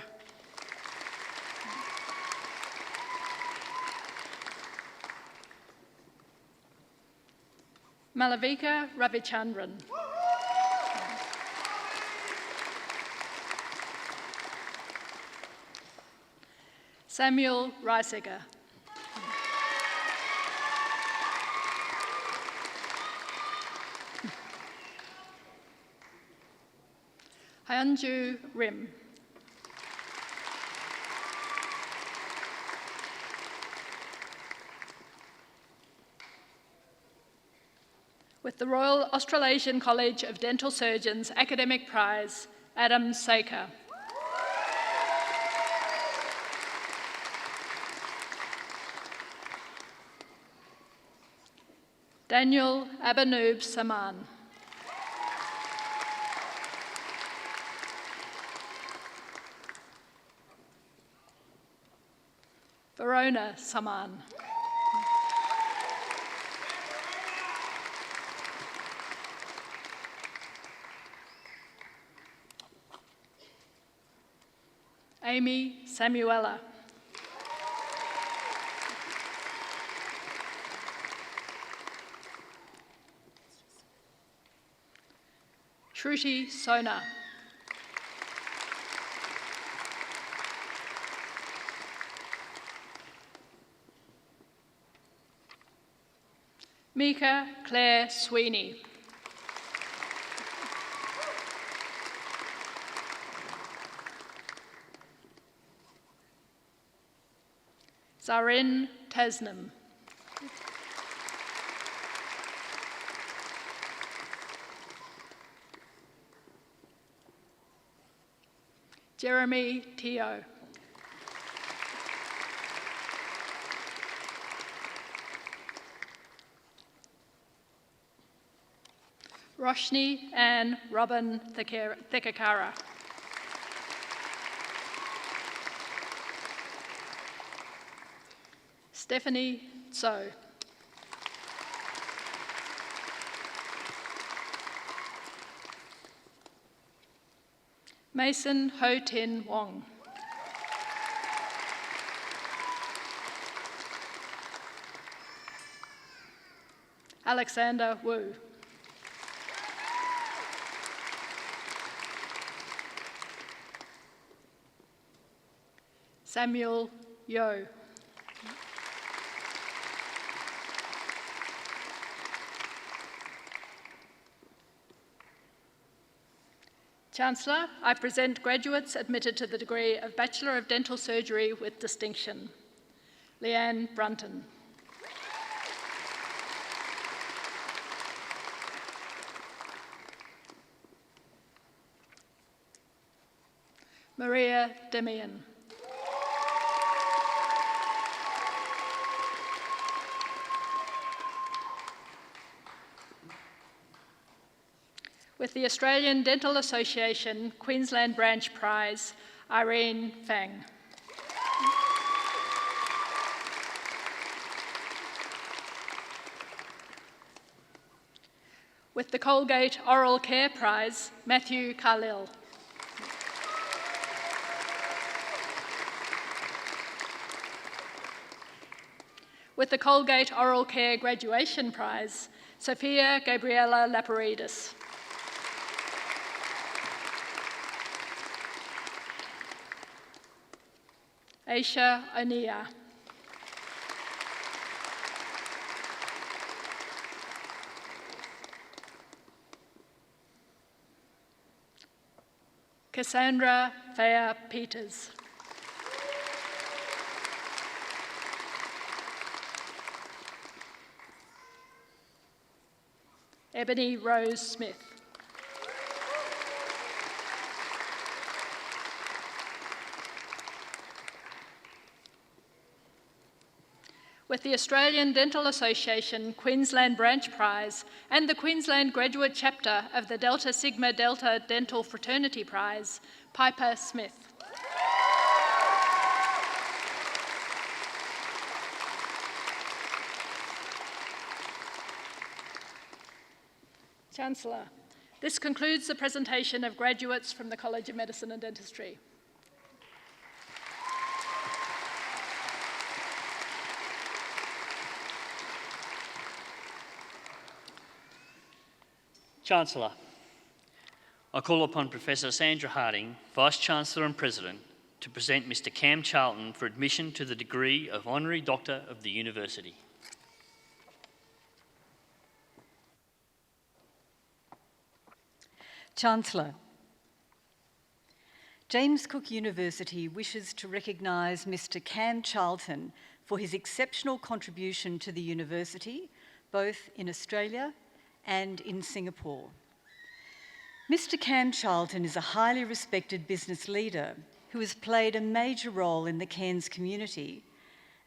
Speaker 7: Malavika Ravichandran. Samuel Reisiger. Hyunju Rim. With the Royal Australasian College of Dental Surgeons Academic Prize, Adam Saker. Daniel Abanoob Saman. Verona Saman. Amy Samuela. Shruti Sona. Mika Claire Sweeney. Zarin Tasnim. Jeremy Teo. Roshni Ann Robin Thekakara. Stephanie Tso. Mason Ho Tin Wong. Alexander Wu. Samuel Yo. Chancellor, I present graduates admitted to the degree of Bachelor of Dental Surgery with distinction. Leanne Brunton. Maria Demian. With the Australian Dental Association Queensland Branch Prize, Irene Fang. With the Colgate Oral Care Prize, Matthew Carlil. With the Colgate Oral Care Graduation Prize, Sophia Gabriella Laparidis. Aisha Onia. Cassandra Thea Peters. Ebony Rose Smith. With the Australian Dental Association Queensland Branch Prize and the Queensland Graduate Chapter of the Delta Sigma Delta Dental Fraternity Prize, Piper Smith. Chancellor, this concludes the presentation of graduates from the College of Medicine and Dentistry.
Speaker 1: Chancellor, I call upon Professor Sandra Harding, Vice-Chancellor and President, to present Mr Cam Charlton for admission to the degree of Honorary Doctor of the University.
Speaker 8: Chancellor, James Cook University wishes to recognise Mr Cam Charlton for his exceptional contribution to the university, both in Australia and in Singapore. Mr. Cam Charlton is a highly respected business leader who has played a major role in the Cairns community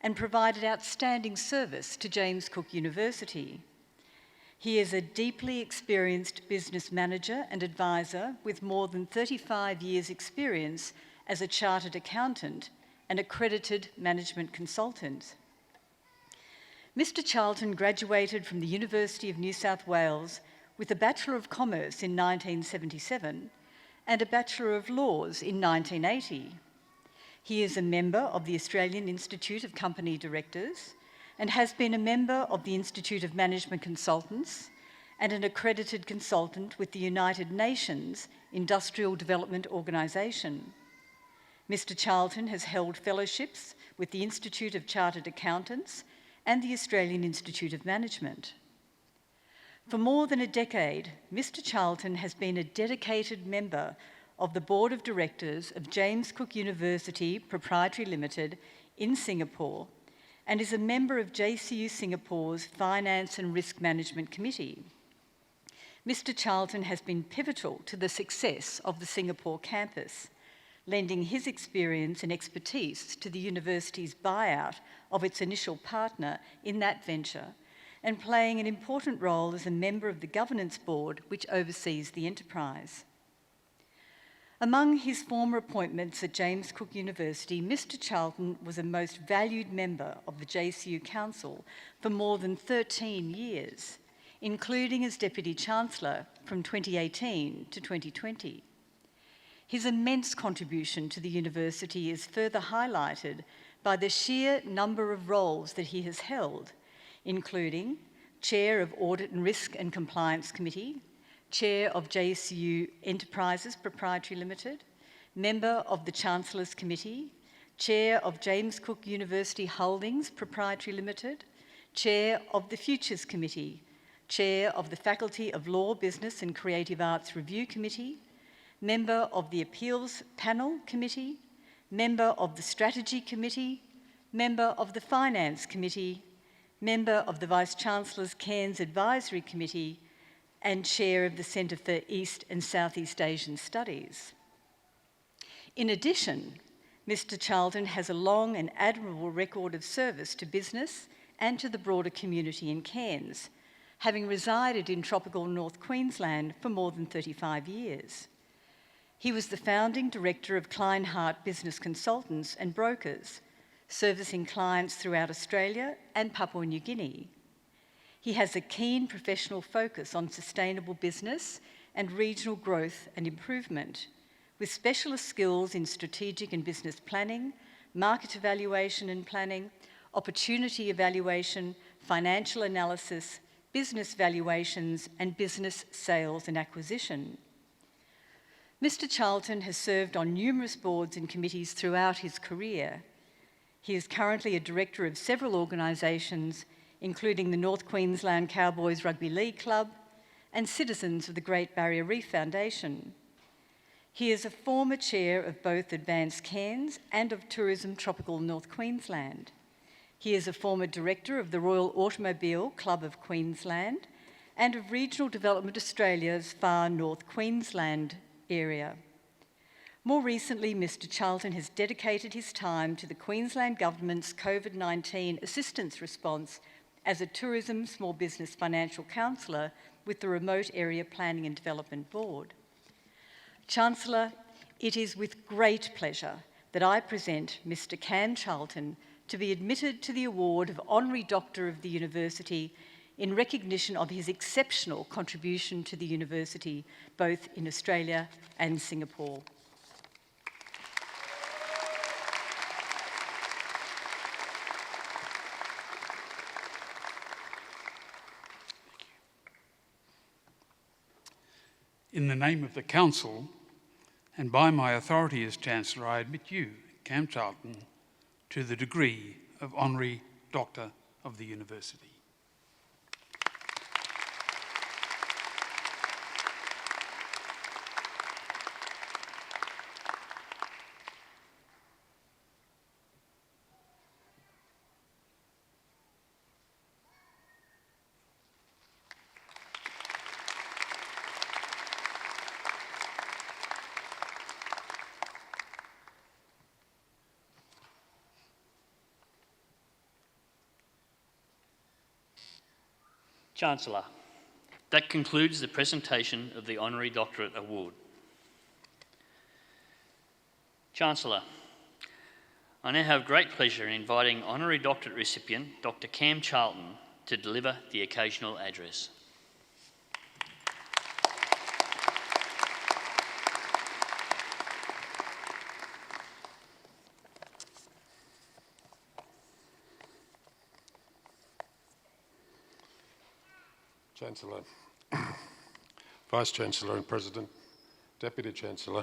Speaker 8: and provided outstanding service to James Cook University. He is a deeply experienced business manager and advisor with more than 35 years' experience as a chartered accountant and accredited management consultant. Mr. Charlton graduated from the University of New South Wales with a Bachelor of Commerce in 1977 and a Bachelor of Laws in 1980. He is a member of the Australian Institute of Company Directors and has been a member of the Institute of Management Consultants and an accredited consultant with the United Nations Industrial Development Organisation. Mr. Charlton has held fellowships with the Institute of Chartered Accountants and the Australian Institute of Management. For more than a decade, Mr. Charlton has been a dedicated member of the Board of Directors of James Cook University Proprietary Limited in Singapore and is a member of JCU Singapore's Finance and Risk Management Committee. Mr. Charlton has been pivotal to the success of the Singapore campus, lending his experience and expertise to the university's buyout of its initial partner in that venture and playing an important role as a member of the governance board which oversees the enterprise. Among his former appointments at James Cook University, Mr. Charlton was a most valued member of the JCU Council for more than 13 years, including as Deputy Chancellor from 2018 to 2020. His immense contribution to the university is further highlighted by the sheer number of roles that he has held, including Chair of Audit and Risk and Compliance Committee, Chair of JCU Enterprises Proprietary Limited, Member of the Chancellor's Committee, Chair of James Cook University Holdings Proprietary Limited, Chair of the Futures Committee, Chair of the Faculty of Law, Business and Creative Arts Review Committee, Member of the Appeals Panel Committee, Member of the Strategy Committee, Member of the Finance Committee, Member of the Vice-Chancellor's Cairns Advisory Committee, and Chair of the Centre for East and Southeast Asian Studies. In addition, Mr. Charlton has a long and admirable record of service to business and to the broader community in Cairns, having resided in tropical North Queensland for more than 35 years. He was the founding director of Kleinhart Business Consultants and Brokers, servicing clients throughout Australia and Papua New Guinea. He has a keen professional focus on sustainable business and regional growth and improvement, with specialist skills in strategic and business planning, market evaluation and planning, opportunity evaluation, financial analysis, business valuations, and business sales and acquisition. Mr. Charlton has served on numerous boards and committees throughout his career. He is currently a director of several organisations, including the North Queensland Cowboys Rugby League Club and Citizens of the Great Barrier Reef Foundation. He is a former chair of both Advanced Cairns and of Tourism Tropical North Queensland. He is a former director of the Royal Automobile Club of Queensland and of Regional Development Australia's Far North Queensland area. More recently, Mr. Charlton has dedicated his time to the Queensland Government's COVID-19 assistance response as a Tourism Small Business Financial Counsellor with the Remote Area Planning and Development Board. Chancellor, it is with great pleasure that I present Mr. Cam Charlton to be admitted to the award of Honorary Doctor of the University in recognition of his exceptional contribution to the University, both in Australia and Singapore.
Speaker 2: In the name of the Council, and by my authority as Chancellor, I admit you, Cam Charlton, to the degree of Honorary Doctor of the University.
Speaker 1: Chancellor, that concludes the presentation of the Honorary Doctorate Award. Chancellor, I now have great pleasure in inviting Honorary Doctorate recipient Dr. Cam Charlton to deliver the occasional address.
Speaker 9: Chancellor, Vice-Chancellor and President, Deputy Chancellor,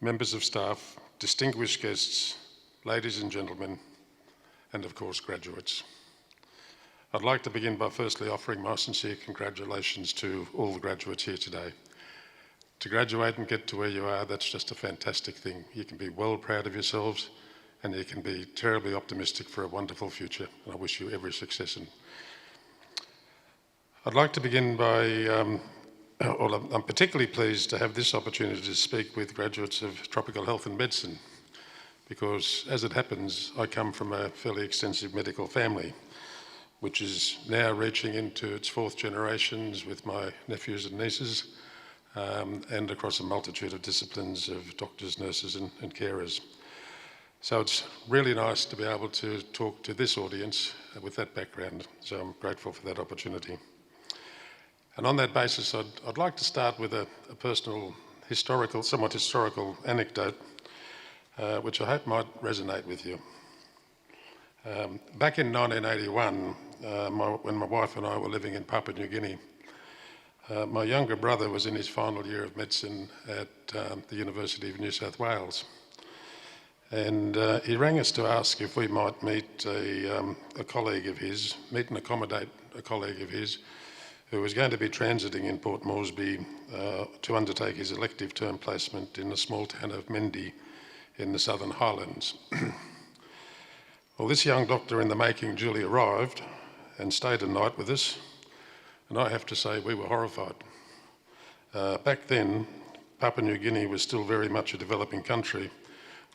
Speaker 9: members of staff, distinguished guests, ladies and gentlemen, and of course graduates. I'd like to begin by firstly offering my sincere congratulations to all the graduates here today. To graduate and get to where you are, that's just a fantastic thing. You can be well proud of yourselves and you can be terribly optimistic for a wonderful future, and I wish you every success. I'd like to begin by, I'm particularly pleased to have this opportunity to speak with graduates of tropical health and medicine, because as it happens, I come from a fairly extensive medical family, which is now reaching into its fourth generations with my nephews and nieces, and across a multitude of disciplines of doctors, nurses and carers. So it's really nice to be able to talk to this audience with that background, so I'm grateful for that opportunity. And on that basis, I'd like to start with a personal, somewhat historical anecdote, which I hope might resonate with you. Back in 1981, when my wife and I were living in Papua New Guinea, my younger brother was in his final year of medicine at the University of New South Wales. And he rang us to ask if we might meet a colleague of his, meet and accommodate a colleague of his, who was going to be transiting in Port Moresby to undertake his elective term placement in the small town of Mendi in the Southern Highlands. Well, this young doctor in the making duly arrived and stayed a night with us, and I have to say we were horrified. Back then, Papua New Guinea was still very much a developing country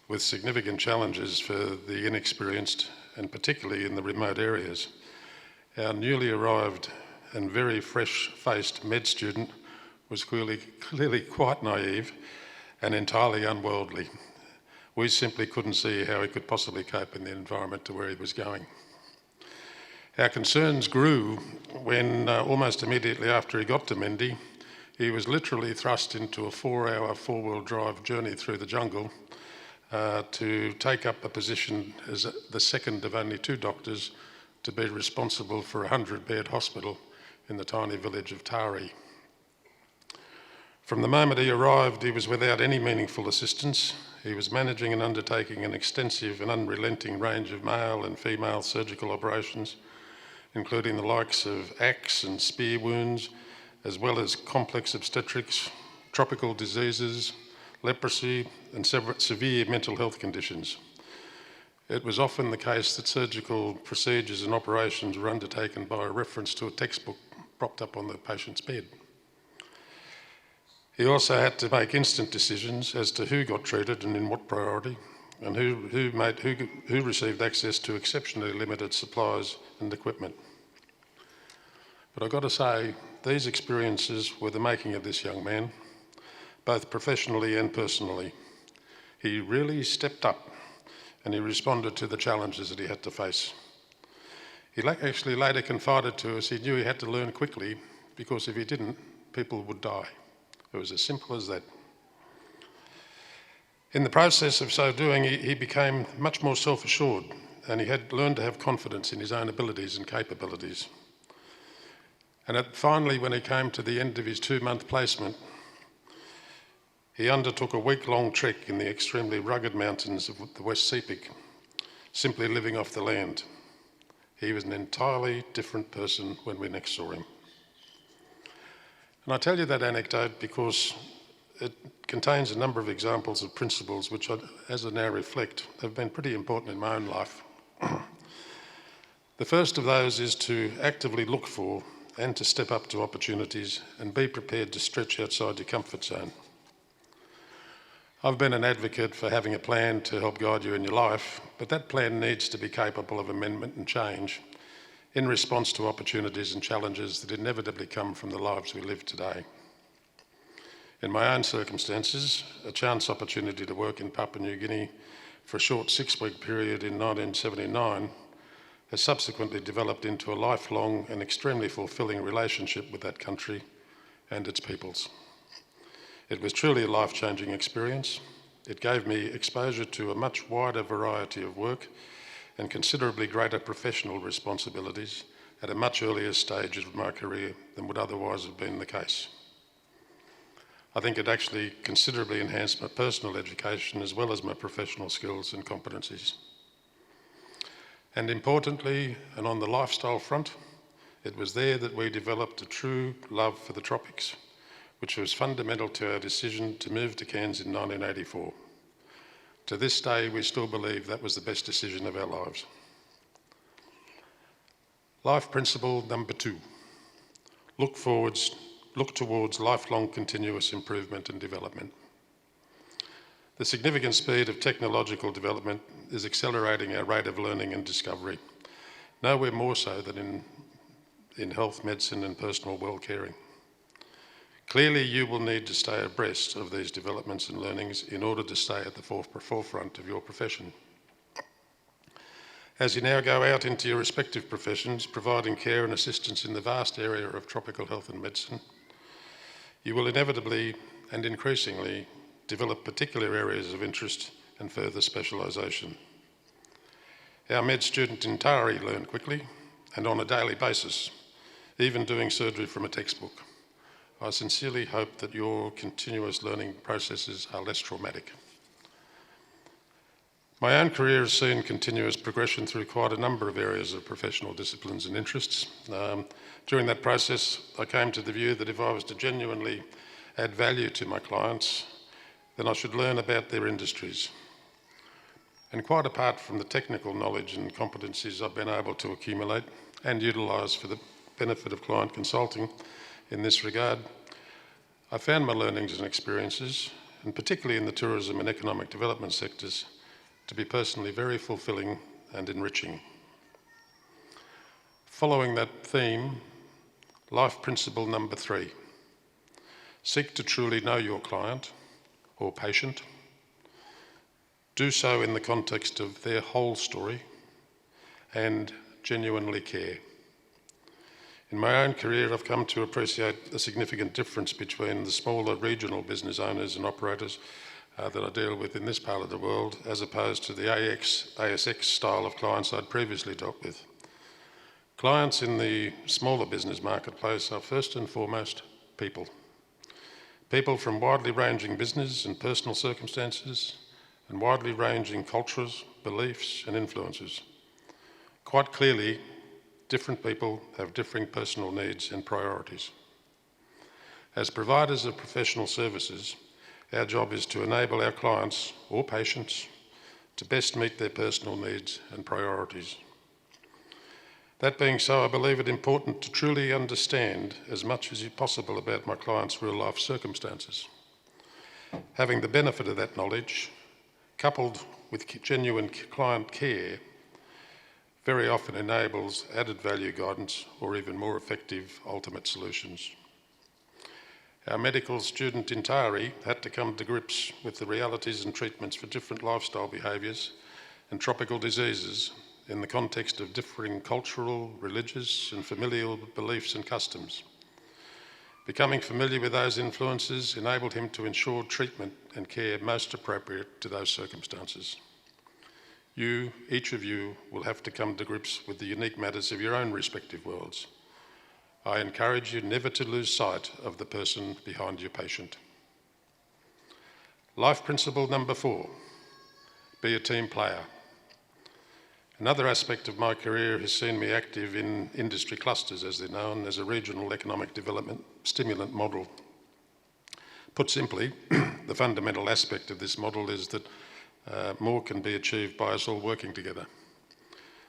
Speaker 9: with significant challenges for the inexperienced and particularly in the remote areas. Our newly arrived and very fresh-faced med student was clearly quite naive and entirely unworldly. We simply couldn't see how he could possibly cope in the environment to where he was going. Our concerns grew when almost immediately after he got to Mendi, he was literally thrust into a 4-hour four-wheel drive journey through the jungle to take up a position as the second of only 2 doctors to be responsible for a 100-bed hospital in the tiny village of Tari. From the moment he arrived, he was without any meaningful assistance. He was managing and undertaking an extensive and unrelenting range of male and female surgical operations, including the likes of axe and spear wounds, as well as complex obstetrics, tropical diseases, leprosy, and severe mental health conditions. It was often the case that surgical procedures and operations were undertaken by a reference to a textbook propped up on the patient's bed. He also had to make instant decisions as to who got treated and in what priority, and who received access to exceptionally limited supplies and equipment. But I've got to say, these experiences were the making of this young man, both professionally and personally. He really stepped up and he responded to the challenges that he had to face. He actually later confided to us he knew he had to learn quickly because if he didn't, people would die. It was as simple as that. In the process of so doing, he became much more self-assured and he had learned to have confidence in his own abilities and capabilities. And finally, when he came to the end of his 2-month placement, he undertook a week-long trek in the extremely rugged mountains of the West Sepik, simply living off the land. He was an entirely different person when we next saw him. And I tell you that anecdote because it contains a number of examples of principles which, as I now reflect, have been pretty important in my own life. The first of those is to actively look for and to step up to opportunities and be prepared to stretch outside your comfort zone. I've been an advocate for having a plan to help guide you in your life, but that plan needs to be capable of amendment and change in response to opportunities and challenges that inevitably come from the lives we live today. In my own circumstances, a chance opportunity to work in Papua New Guinea for a short 6-week period in 1979 has subsequently developed into a lifelong and extremely fulfilling relationship with that country and its peoples. It was truly a life-changing experience. It gave me exposure to a much wider variety of work and considerably greater professional responsibilities at a much earlier stage of my career than would otherwise have been the case. I think it actually considerably enhanced my personal education as well as my professional skills and competencies. And importantly, and on the lifestyle front, it was there that we developed a true love for the tropics, which was fundamental to our decision to move to Cairns in 1984. To this day, we still believe that was the best decision of our lives. Life principle number 2, look towards lifelong continuous improvement and development. The significant speed of technological development is accelerating our rate of learning and discovery, nowhere more so than in health, medicine and personal well-caring. Clearly, you will need to stay abreast of these developments and learnings in order to stay at the forefront of your profession. As you now go out into your respective professions, providing care and assistance in the vast area of tropical health and medicine, you will inevitably and increasingly develop particular areas of interest and further specialisation. Our med student in Untitled learn quickly and on a daily basis, even doing surgery from a textbook. I sincerely hope that your continuous learning processes are less traumatic. My own career has seen continuous progression through quite a number of areas of professional disciplines and interests. During that process, I came to the view that if I was to genuinely add value to my clients, then I should learn about their industries. And quite apart from the technical knowledge and competencies I've been able to accumulate and utilise for the benefit of client consulting in this regard, I found my learnings and experiences, and particularly in the tourism and economic development sectors, to be personally very fulfilling and enriching. Following that theme, life principle number 3, seek to truly know your client or patient. Do so in the context of their whole story and genuinely care. In my own career, I've come to appreciate the significant difference between the smaller regional business owners and operators that I deal with in this part of the world, as opposed to the ASX style of clients I'd previously dealt with. Clients in the smaller business marketplace are first and foremost people. People from widely ranging business and personal circumstances and widely ranging cultures, beliefs and influences. Quite clearly, different people have differing personal needs and priorities. As providers of professional services, our job is to enable our clients or patients to best meet their personal needs and priorities. That being so, I believe it important to truly understand as much as possible about my clients' real-life circumstances. Having the benefit of that knowledge, coupled with genuine client care, very often enables added value guidance or even more effective ultimate solutions. Our medical student in Tari had to come to grips with the realities and treatments for different lifestyle behaviours and tropical diseases in the context of differing cultural, religious and familial beliefs and customs. Becoming familiar with those influences enabled him to ensure treatment and care most appropriate to those circumstances. You, each of you, will have to come to grips with the unique matters of your own respective worlds. I encourage you never to lose sight of the person behind your patient. Life principle number 4, be a team player. Another aspect of my career has seen me active in industry clusters, as they're known, as a regional economic development stimulant model. Put simply, the fundamental aspect of this model is that more can be achieved by us all working together.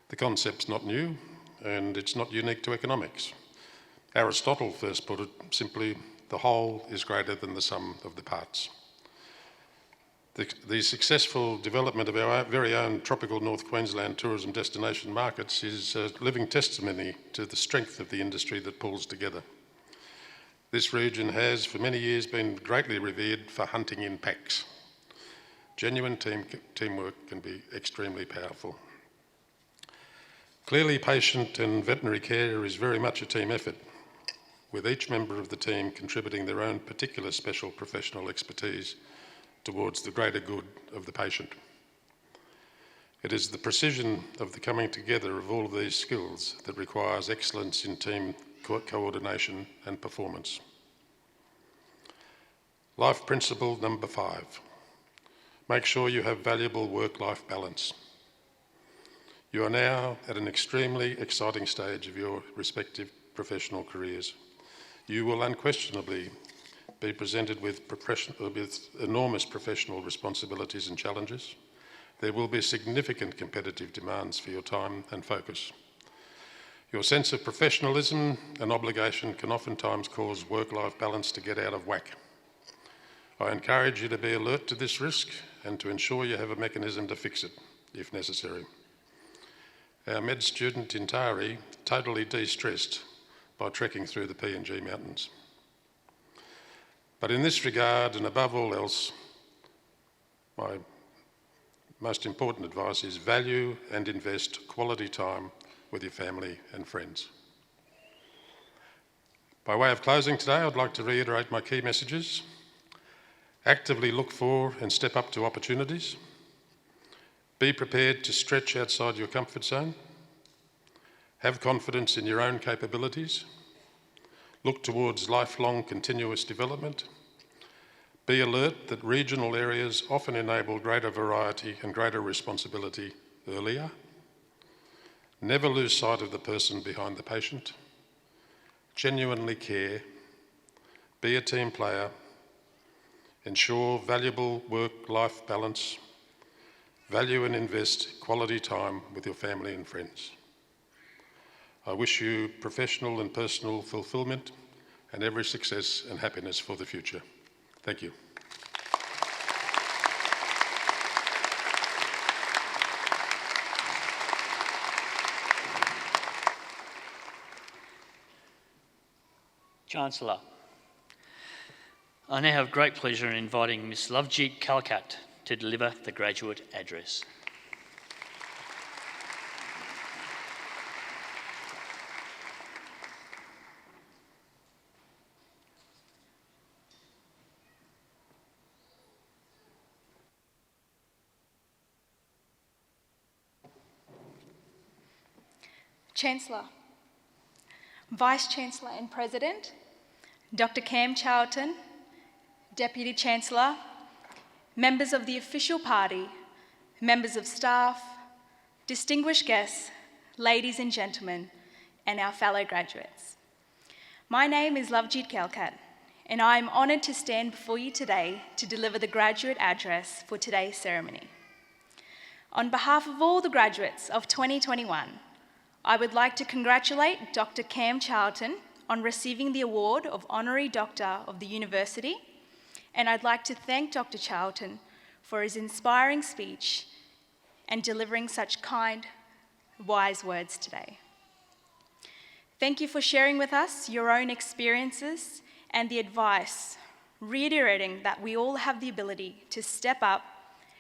Speaker 9: The concept's not new, and it's not unique to economics. Aristotle first put it simply, the whole is greater than the sum of the parts. The successful development of our very own tropical North Queensland tourism destination markets is a living testimony to the strength of the industry that pulls together. This region has for many years been greatly revered for hunting in packs. Genuine teamwork can be extremely powerful. Clearly, patient and veterinary care is very much a team effort, with each member of the team contributing their own particular special professional expertise towards the greater good of the patient. It is the precision of the coming together of all of these skills that requires excellence in team coordination and performance. Life principle number 5. Make sure you have valuable work-life balance. You are now at an extremely exciting stage of your respective professional careers. You will unquestionably be presented with enormous professional responsibilities and challenges. There will be significant competitive demands for your time and focus. Your sense of professionalism and obligation can oftentimes cause work-life balance to get out of whack. I encourage you to be alert to this risk and to ensure you have a mechanism to fix it, if necessary. Our med student in Tari totally de-stressed by trekking through the PNG mountains. But in this regard, and above all else, my most important advice is value and invest quality time with your family and friends. By way of closing today, I'd like to reiterate my key messages. Actively look for and step up to opportunities. Be prepared to stretch outside your comfort zone. Have confidence in your own capabilities. Look towards lifelong continuous development. Be alert that regional areas often enable greater variety and greater responsibility earlier. Never lose sight of the person behind the patient. Genuinely care. Be a team player. Ensure valuable work-life balance. Value and invest quality time with your family and friends. I wish you professional and personal fulfilment and every success and happiness for the future. Thank you.
Speaker 1: Chancellor, I now have great pleasure in inviting Ms. Lovjeet Kalkat to deliver the graduate address.
Speaker 10: Chancellor, Vice-Chancellor and President, Dr. Cam Charlton, Deputy Chancellor, members of the official party, members of staff, distinguished guests, ladies and gentlemen, and our fellow graduates. My name is Lovjeet Kalkat, and I am honoured to stand before you today to deliver the graduate address for today's ceremony. On behalf of all the graduates of 2021, I would like to congratulate Dr. Cam Charlton on receiving the award of Honorary Doctor of the University, and I'd like to thank Dr. Charlton for his inspiring speech and delivering such kind, wise words today. Thank you for sharing with us your own experiences and the advice, reiterating that we all have the ability to step up,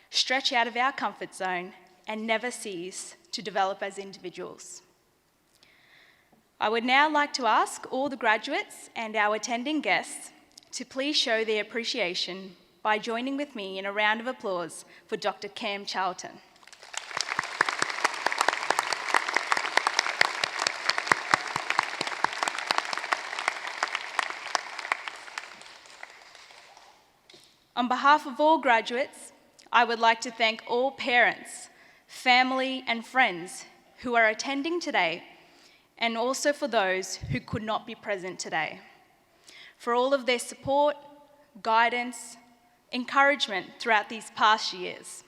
Speaker 10: stretch out of our comfort zone, and never cease to develop as individuals. I would now like to ask all the graduates and our attending guests to please show their appreciation by joining with me in a round of applause for Dr. Cam Charlton. On behalf of all graduates, I would like to thank all parents, family, and friends who are attending today, and also for those who could not be present today, for all of their support, guidance, encouragement throughout these past years.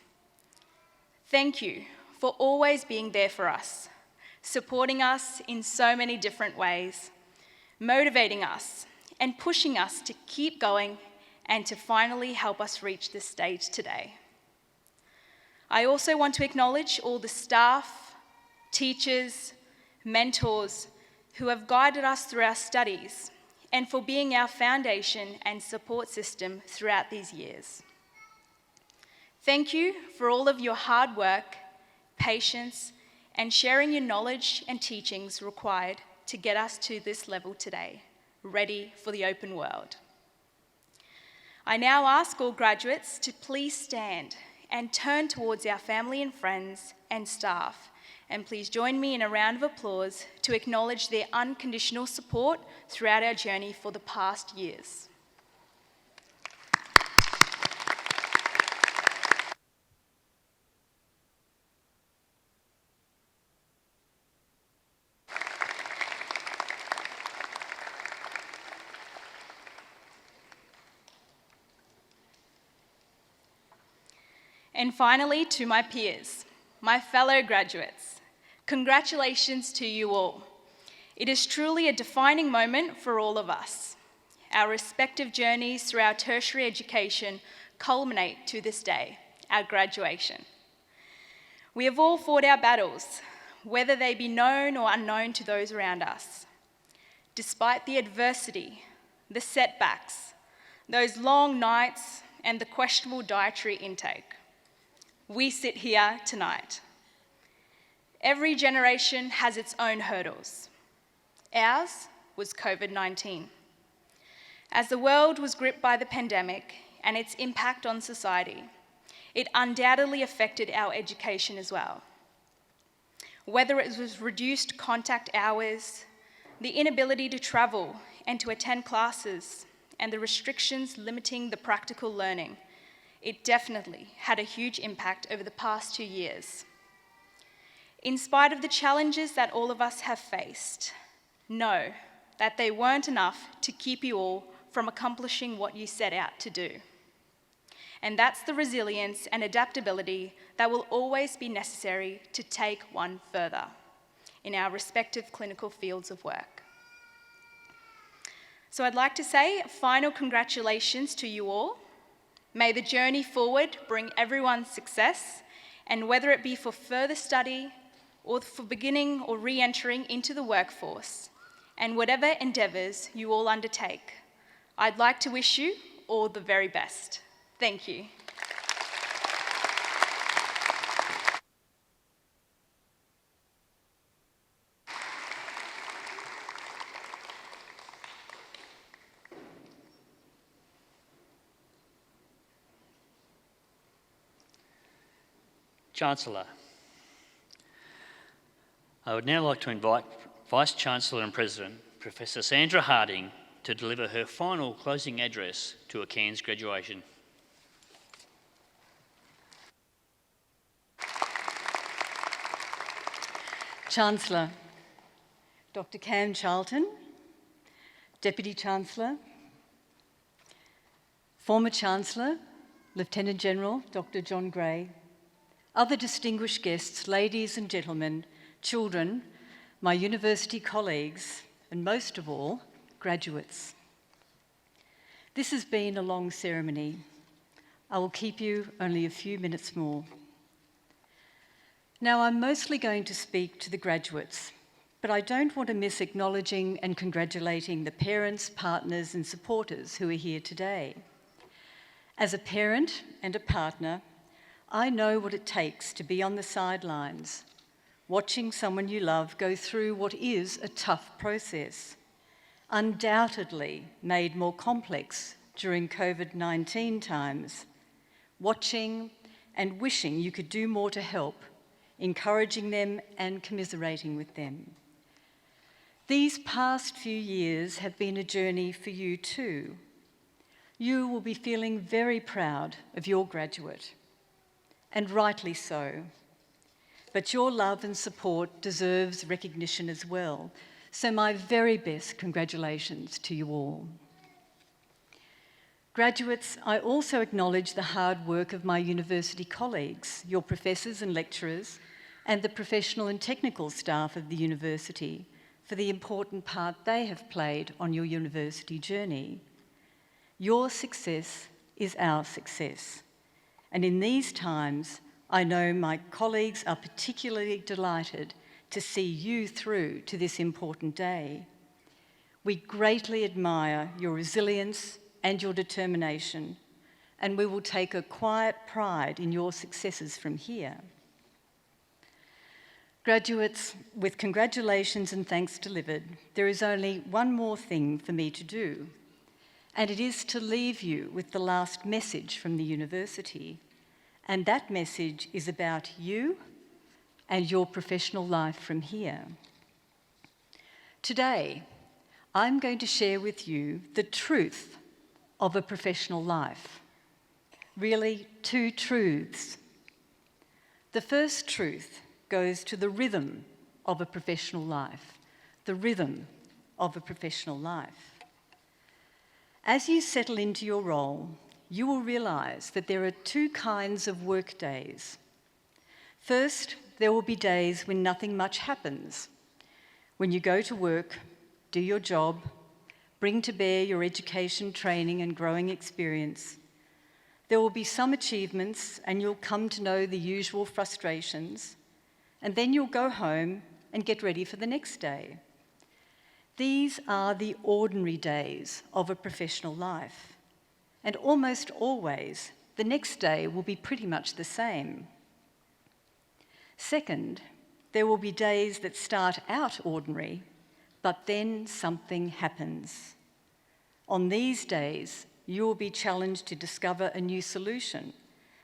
Speaker 10: Thank you for always being there for us, supporting us in so many different ways, motivating us and pushing us to keep going and to finally help us reach this stage today. I also want to acknowledge all the staff, teachers, mentors who have guided us through our studies and for being our foundation and support system throughout these years. Thank you for all of your hard work, patience, and sharing your knowledge and teachings required to get us to this level today, ready for the open world. I now ask all graduates to please stand and turn towards our family and friends and staff, and please join me in a round of applause to acknowledge their unconditional support throughout our journey for the past years. And finally, to my peers, my fellow graduates, congratulations to you all. It is truly a defining moment for all of us. Our respective journeys through our tertiary education culminate to this day, our graduation. We have all fought our battles, whether they be known or unknown to those around us. Despite the adversity, the setbacks, those long nights, and the questionable dietary intake, we sit here tonight. Every generation has its own hurdles. Ours was COVID-19. As the world was gripped by the pandemic and its impact on society, it undoubtedly affected our education as well. Whether it was reduced contact hours, the inability to travel and to attend classes, and the restrictions limiting the practical learning, it definitely had a huge impact over the past 2 years. In spite of the challenges that all of us have faced, know that they weren't enough to keep you all from accomplishing what you set out to do. And that's the resilience and adaptability that will always be necessary to take one further in our respective clinical fields of work. So I'd like to say final congratulations to you all. May the journey forward bring everyone success, and whether it be for further study or for beginning or re-entering into the workforce, and whatever endeavours you all undertake, I'd like to wish you all the very best. Thank you.
Speaker 1: Chancellor, I would now like to invite Vice-Chancellor and President, Professor Sandra Harding, to deliver her final closing address to a Cairns graduation.
Speaker 8: Chancellor, Dr. Cam Charlton, Deputy Chancellor, former Chancellor, Lieutenant General Dr. John Gray, other distinguished guests, ladies and gentlemen, children, my university colleagues, and most of all, graduates. This has been a long ceremony. I will keep you only a few minutes more. Now, I'm mostly going to speak to the graduates, but I don't want to miss acknowledging and congratulating the parents, partners, and supporters who are here today. As a parent and a partner, I know what it takes to be on the sidelines, watching someone you love go through what is a tough process, undoubtedly made more complex during COVID-19 times, watching and wishing you could do more to help, encouraging them and commiserating with them. These past few years have been a journey for you too. You will be feeling very proud of your graduate, and rightly so. But your love and support deserves recognition as well, so my very best congratulations to you all. Graduates, I also acknowledge the hard work of my university colleagues, your professors and lecturers, and the professional and technical staff of the university for the important part they have played on your university journey. Your success is our success. And in these times, I know my colleagues are particularly delighted to see you through to this important day. We greatly admire your resilience and your determination, and we will take a quiet pride in your successes from here. Graduates, with congratulations and thanks delivered, there is only one more thing for me to do, and it is to leave you with the last message from the university. And that message is about you and your professional life from here. Today, I'm going to share with you the truth of a professional life. Really, two truths. The first truth goes to the rhythm of a professional life. The rhythm of a professional life. As you settle into your role, you will realise that there are two kinds of work days. First, there will be days when nothing much happens. When you go to work, do your job, bring to bear your education, training and growing experience. There will be some achievements and you'll come to know the usual frustrations, and then you'll go home and get ready for the next day. These are the ordinary days of a professional life. And almost always, the next day will be pretty much the same. Second, there will be days that start out ordinary, but then something happens. On these days, you will be challenged to discover a new solution,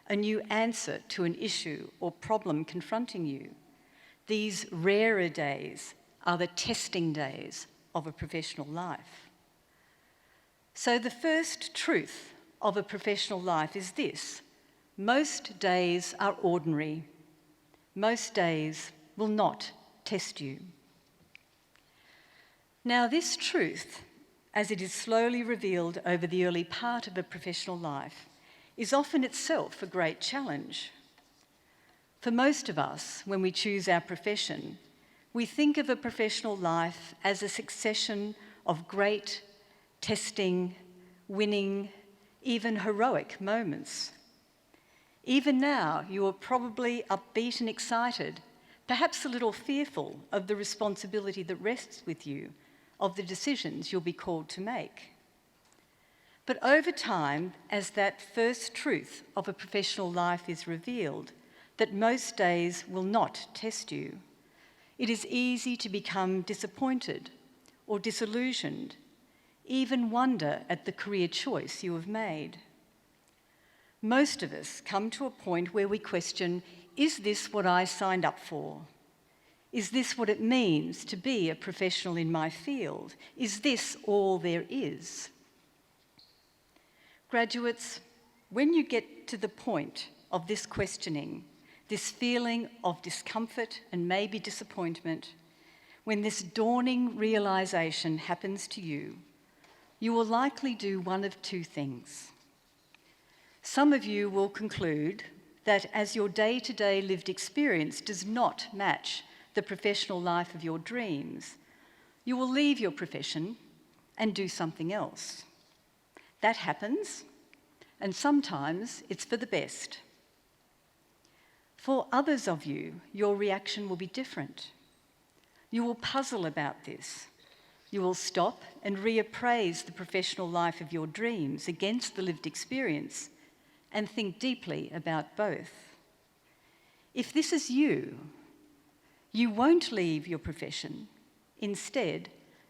Speaker 8: a new answer to an issue or problem confronting you. These rarer days are the testing days of a professional life. So the first truth of a professional life is this: most days are ordinary. Most days will not test you. Now, this truth, as it is slowly revealed over the early part of a professional life, is often itself a great challenge. For most of us, when we choose our profession, we think of a professional life as a succession of great, testing, winning, even heroic moments. Even now, you are probably upbeat and excited, perhaps a little fearful of the responsibility that rests with you, of the decisions you'll be called to make. But over time, as that first truth of a professional life is revealed, that most days will not test you, it is easy to become disappointed or disillusioned, even wonder at the career choice you have made. Most of us come to a point where we question, is this what I signed up for? Is this what it means to be a professional in my field? Is this all there is? Graduates, when you get to the point of this questioning, this feeling of discomfort and maybe disappointment, when this dawning realisation happens to you, you will likely do one of two things. Some of you will conclude that as your day-to-day lived experience does not match the professional life of your dreams, you will leave your profession and do something else. That happens, and sometimes it's for the best. For others of you, your reaction will be different. You will puzzle about this. You will stop and reappraise the professional life of your dreams against the lived experience and think deeply about both. If this is you, you won't leave your profession. Instead,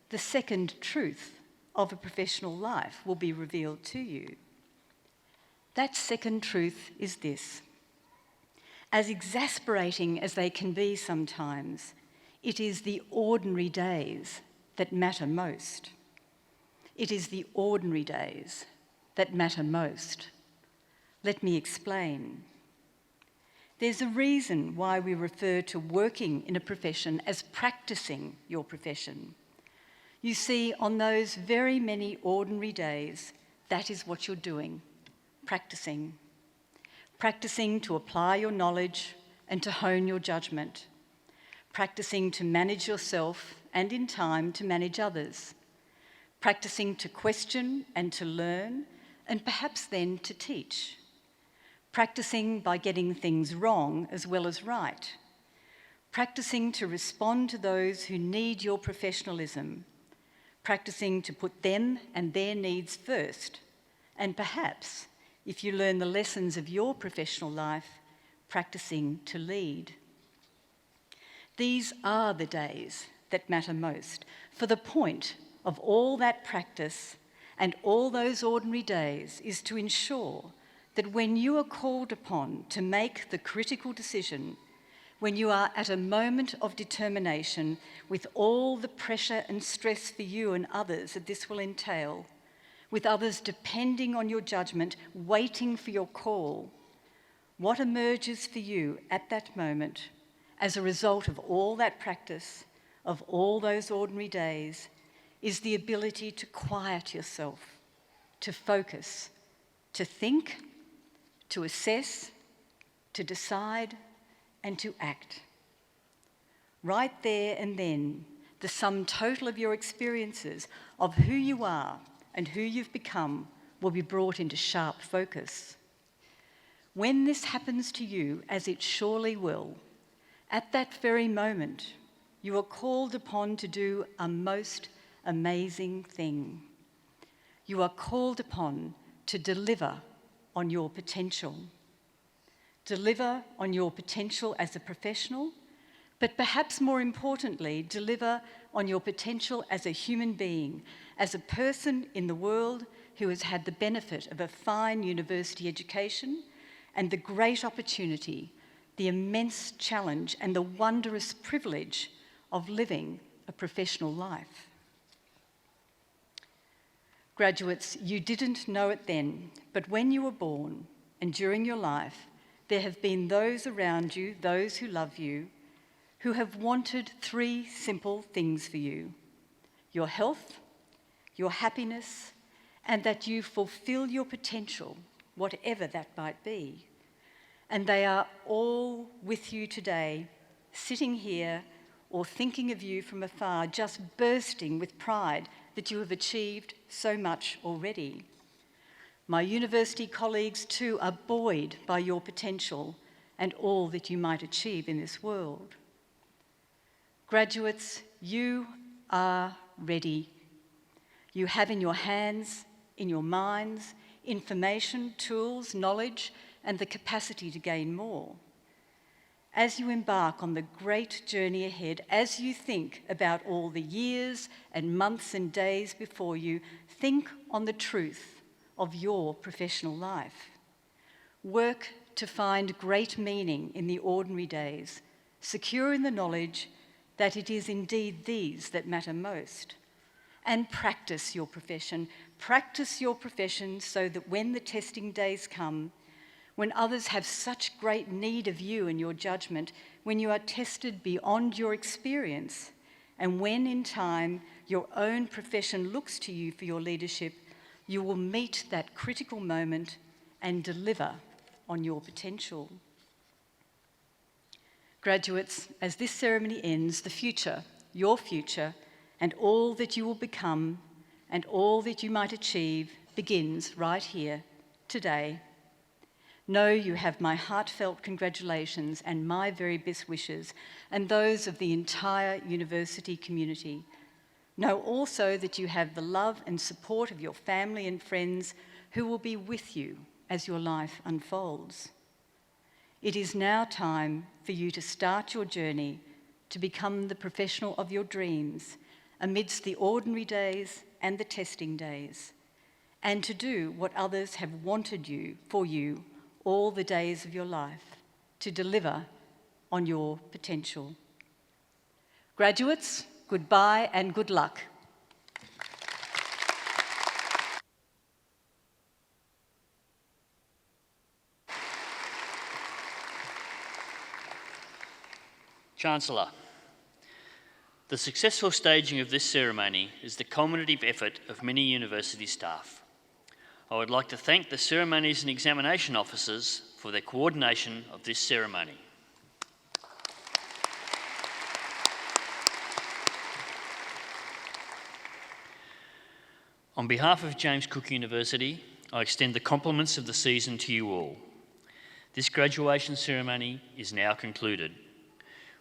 Speaker 8: the second truth of a professional life will be revealed to you. That second truth is this: as exasperating as they can be sometimes, it is the ordinary days that matter most. It is the ordinary days that matter most. Let me explain. There's a reason why we refer to working in a profession as practicing your profession. You see, on those very many ordinary days, that is what you're doing, practicing. Practicing to apply your knowledge and to hone your judgment. Practicing to manage yourself and, in time, to manage others. Practicing to question and to learn and perhaps then to teach. Practicing by getting things wrong as well as right. Practicing to respond to those who need your professionalism. Practicing to put them and their needs first. And perhaps, if you learn the lessons of your professional life, practicing to lead. These are the days that matter most, for the point of all that practice and all those ordinary days is to ensure that when you are called upon to make the critical decision, when you are at a moment of determination with all the pressure and stress for you and others that this will entail, with others depending on your judgment, waiting for your call, what emerges for you at that moment as a result of all that practice, of all those ordinary days, is the ability to quiet yourself, to focus, to think, to assess, to decide, and to act. Right there and then, the sum total of your experiences of who you are and who you've become will be brought into sharp focus. When this happens to you, as it surely will, at that very moment, you are called upon to do a most amazing thing. You are called upon to deliver on your potential. Deliver on your potential as a professional, but perhaps more importantly, deliver on your potential as a human being, as a person in the world who has had the benefit of a fine university education and the great opportunity, the immense challenge and the wondrous privilege of living a professional life. Graduates, you didn't know it then, but when you were born and during your life, there have been those around you, those who love you, who have wanted three simple things for you: your health, your happiness, and that you fulfill your potential, whatever that might be. And they are all with you today, sitting here or thinking of you from afar, just bursting with pride that you have achieved so much already. My university colleagues too are buoyed by your potential and all that you might achieve in this world. Graduates, you are ready. You have in your hands, in your minds, information, tools, knowledge, and the capacity to gain more. As you embark on the great journey ahead, as you think about all the years and months and days before you, think on the truth of your professional life. Work to find great meaning in the ordinary days, secure in the knowledge that it is indeed these that matter most. And practice your profession. Practice your profession so that when the testing days come, when others have such great need of you and your judgment, when you are tested beyond your experience, and when in time your own profession looks to you for your leadership, you will meet that critical moment and deliver on your potential. Graduates, as this ceremony ends, the future, your future, and all that you will become and all that you might achieve begins right here, today. Know you have my heartfelt congratulations and my very best wishes, and those of the entire university community. Know also that you have the love and support of your family and friends who will be with you as your life unfolds. It is now time for you to start your journey to become the professional of your dreams amidst the ordinary days and the testing days, and to do what others have wanted you for you all the days of your life, to deliver on your potential. Graduates, goodbye and good luck.
Speaker 1: Chancellor, the successful staging of this ceremony is the culminative effort of many university staff. I would like to thank the Ceremonies and Examination Officers for their coordination of this ceremony. On behalf of James Cook University, I extend the compliments of the season to you all. This graduation ceremony is now concluded.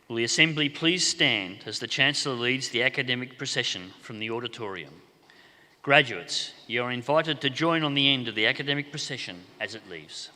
Speaker 1: Will the Assembly please stand as the Chancellor leads the academic procession from the auditorium. Graduates, you are invited to join on the end of the academic procession as it leaves.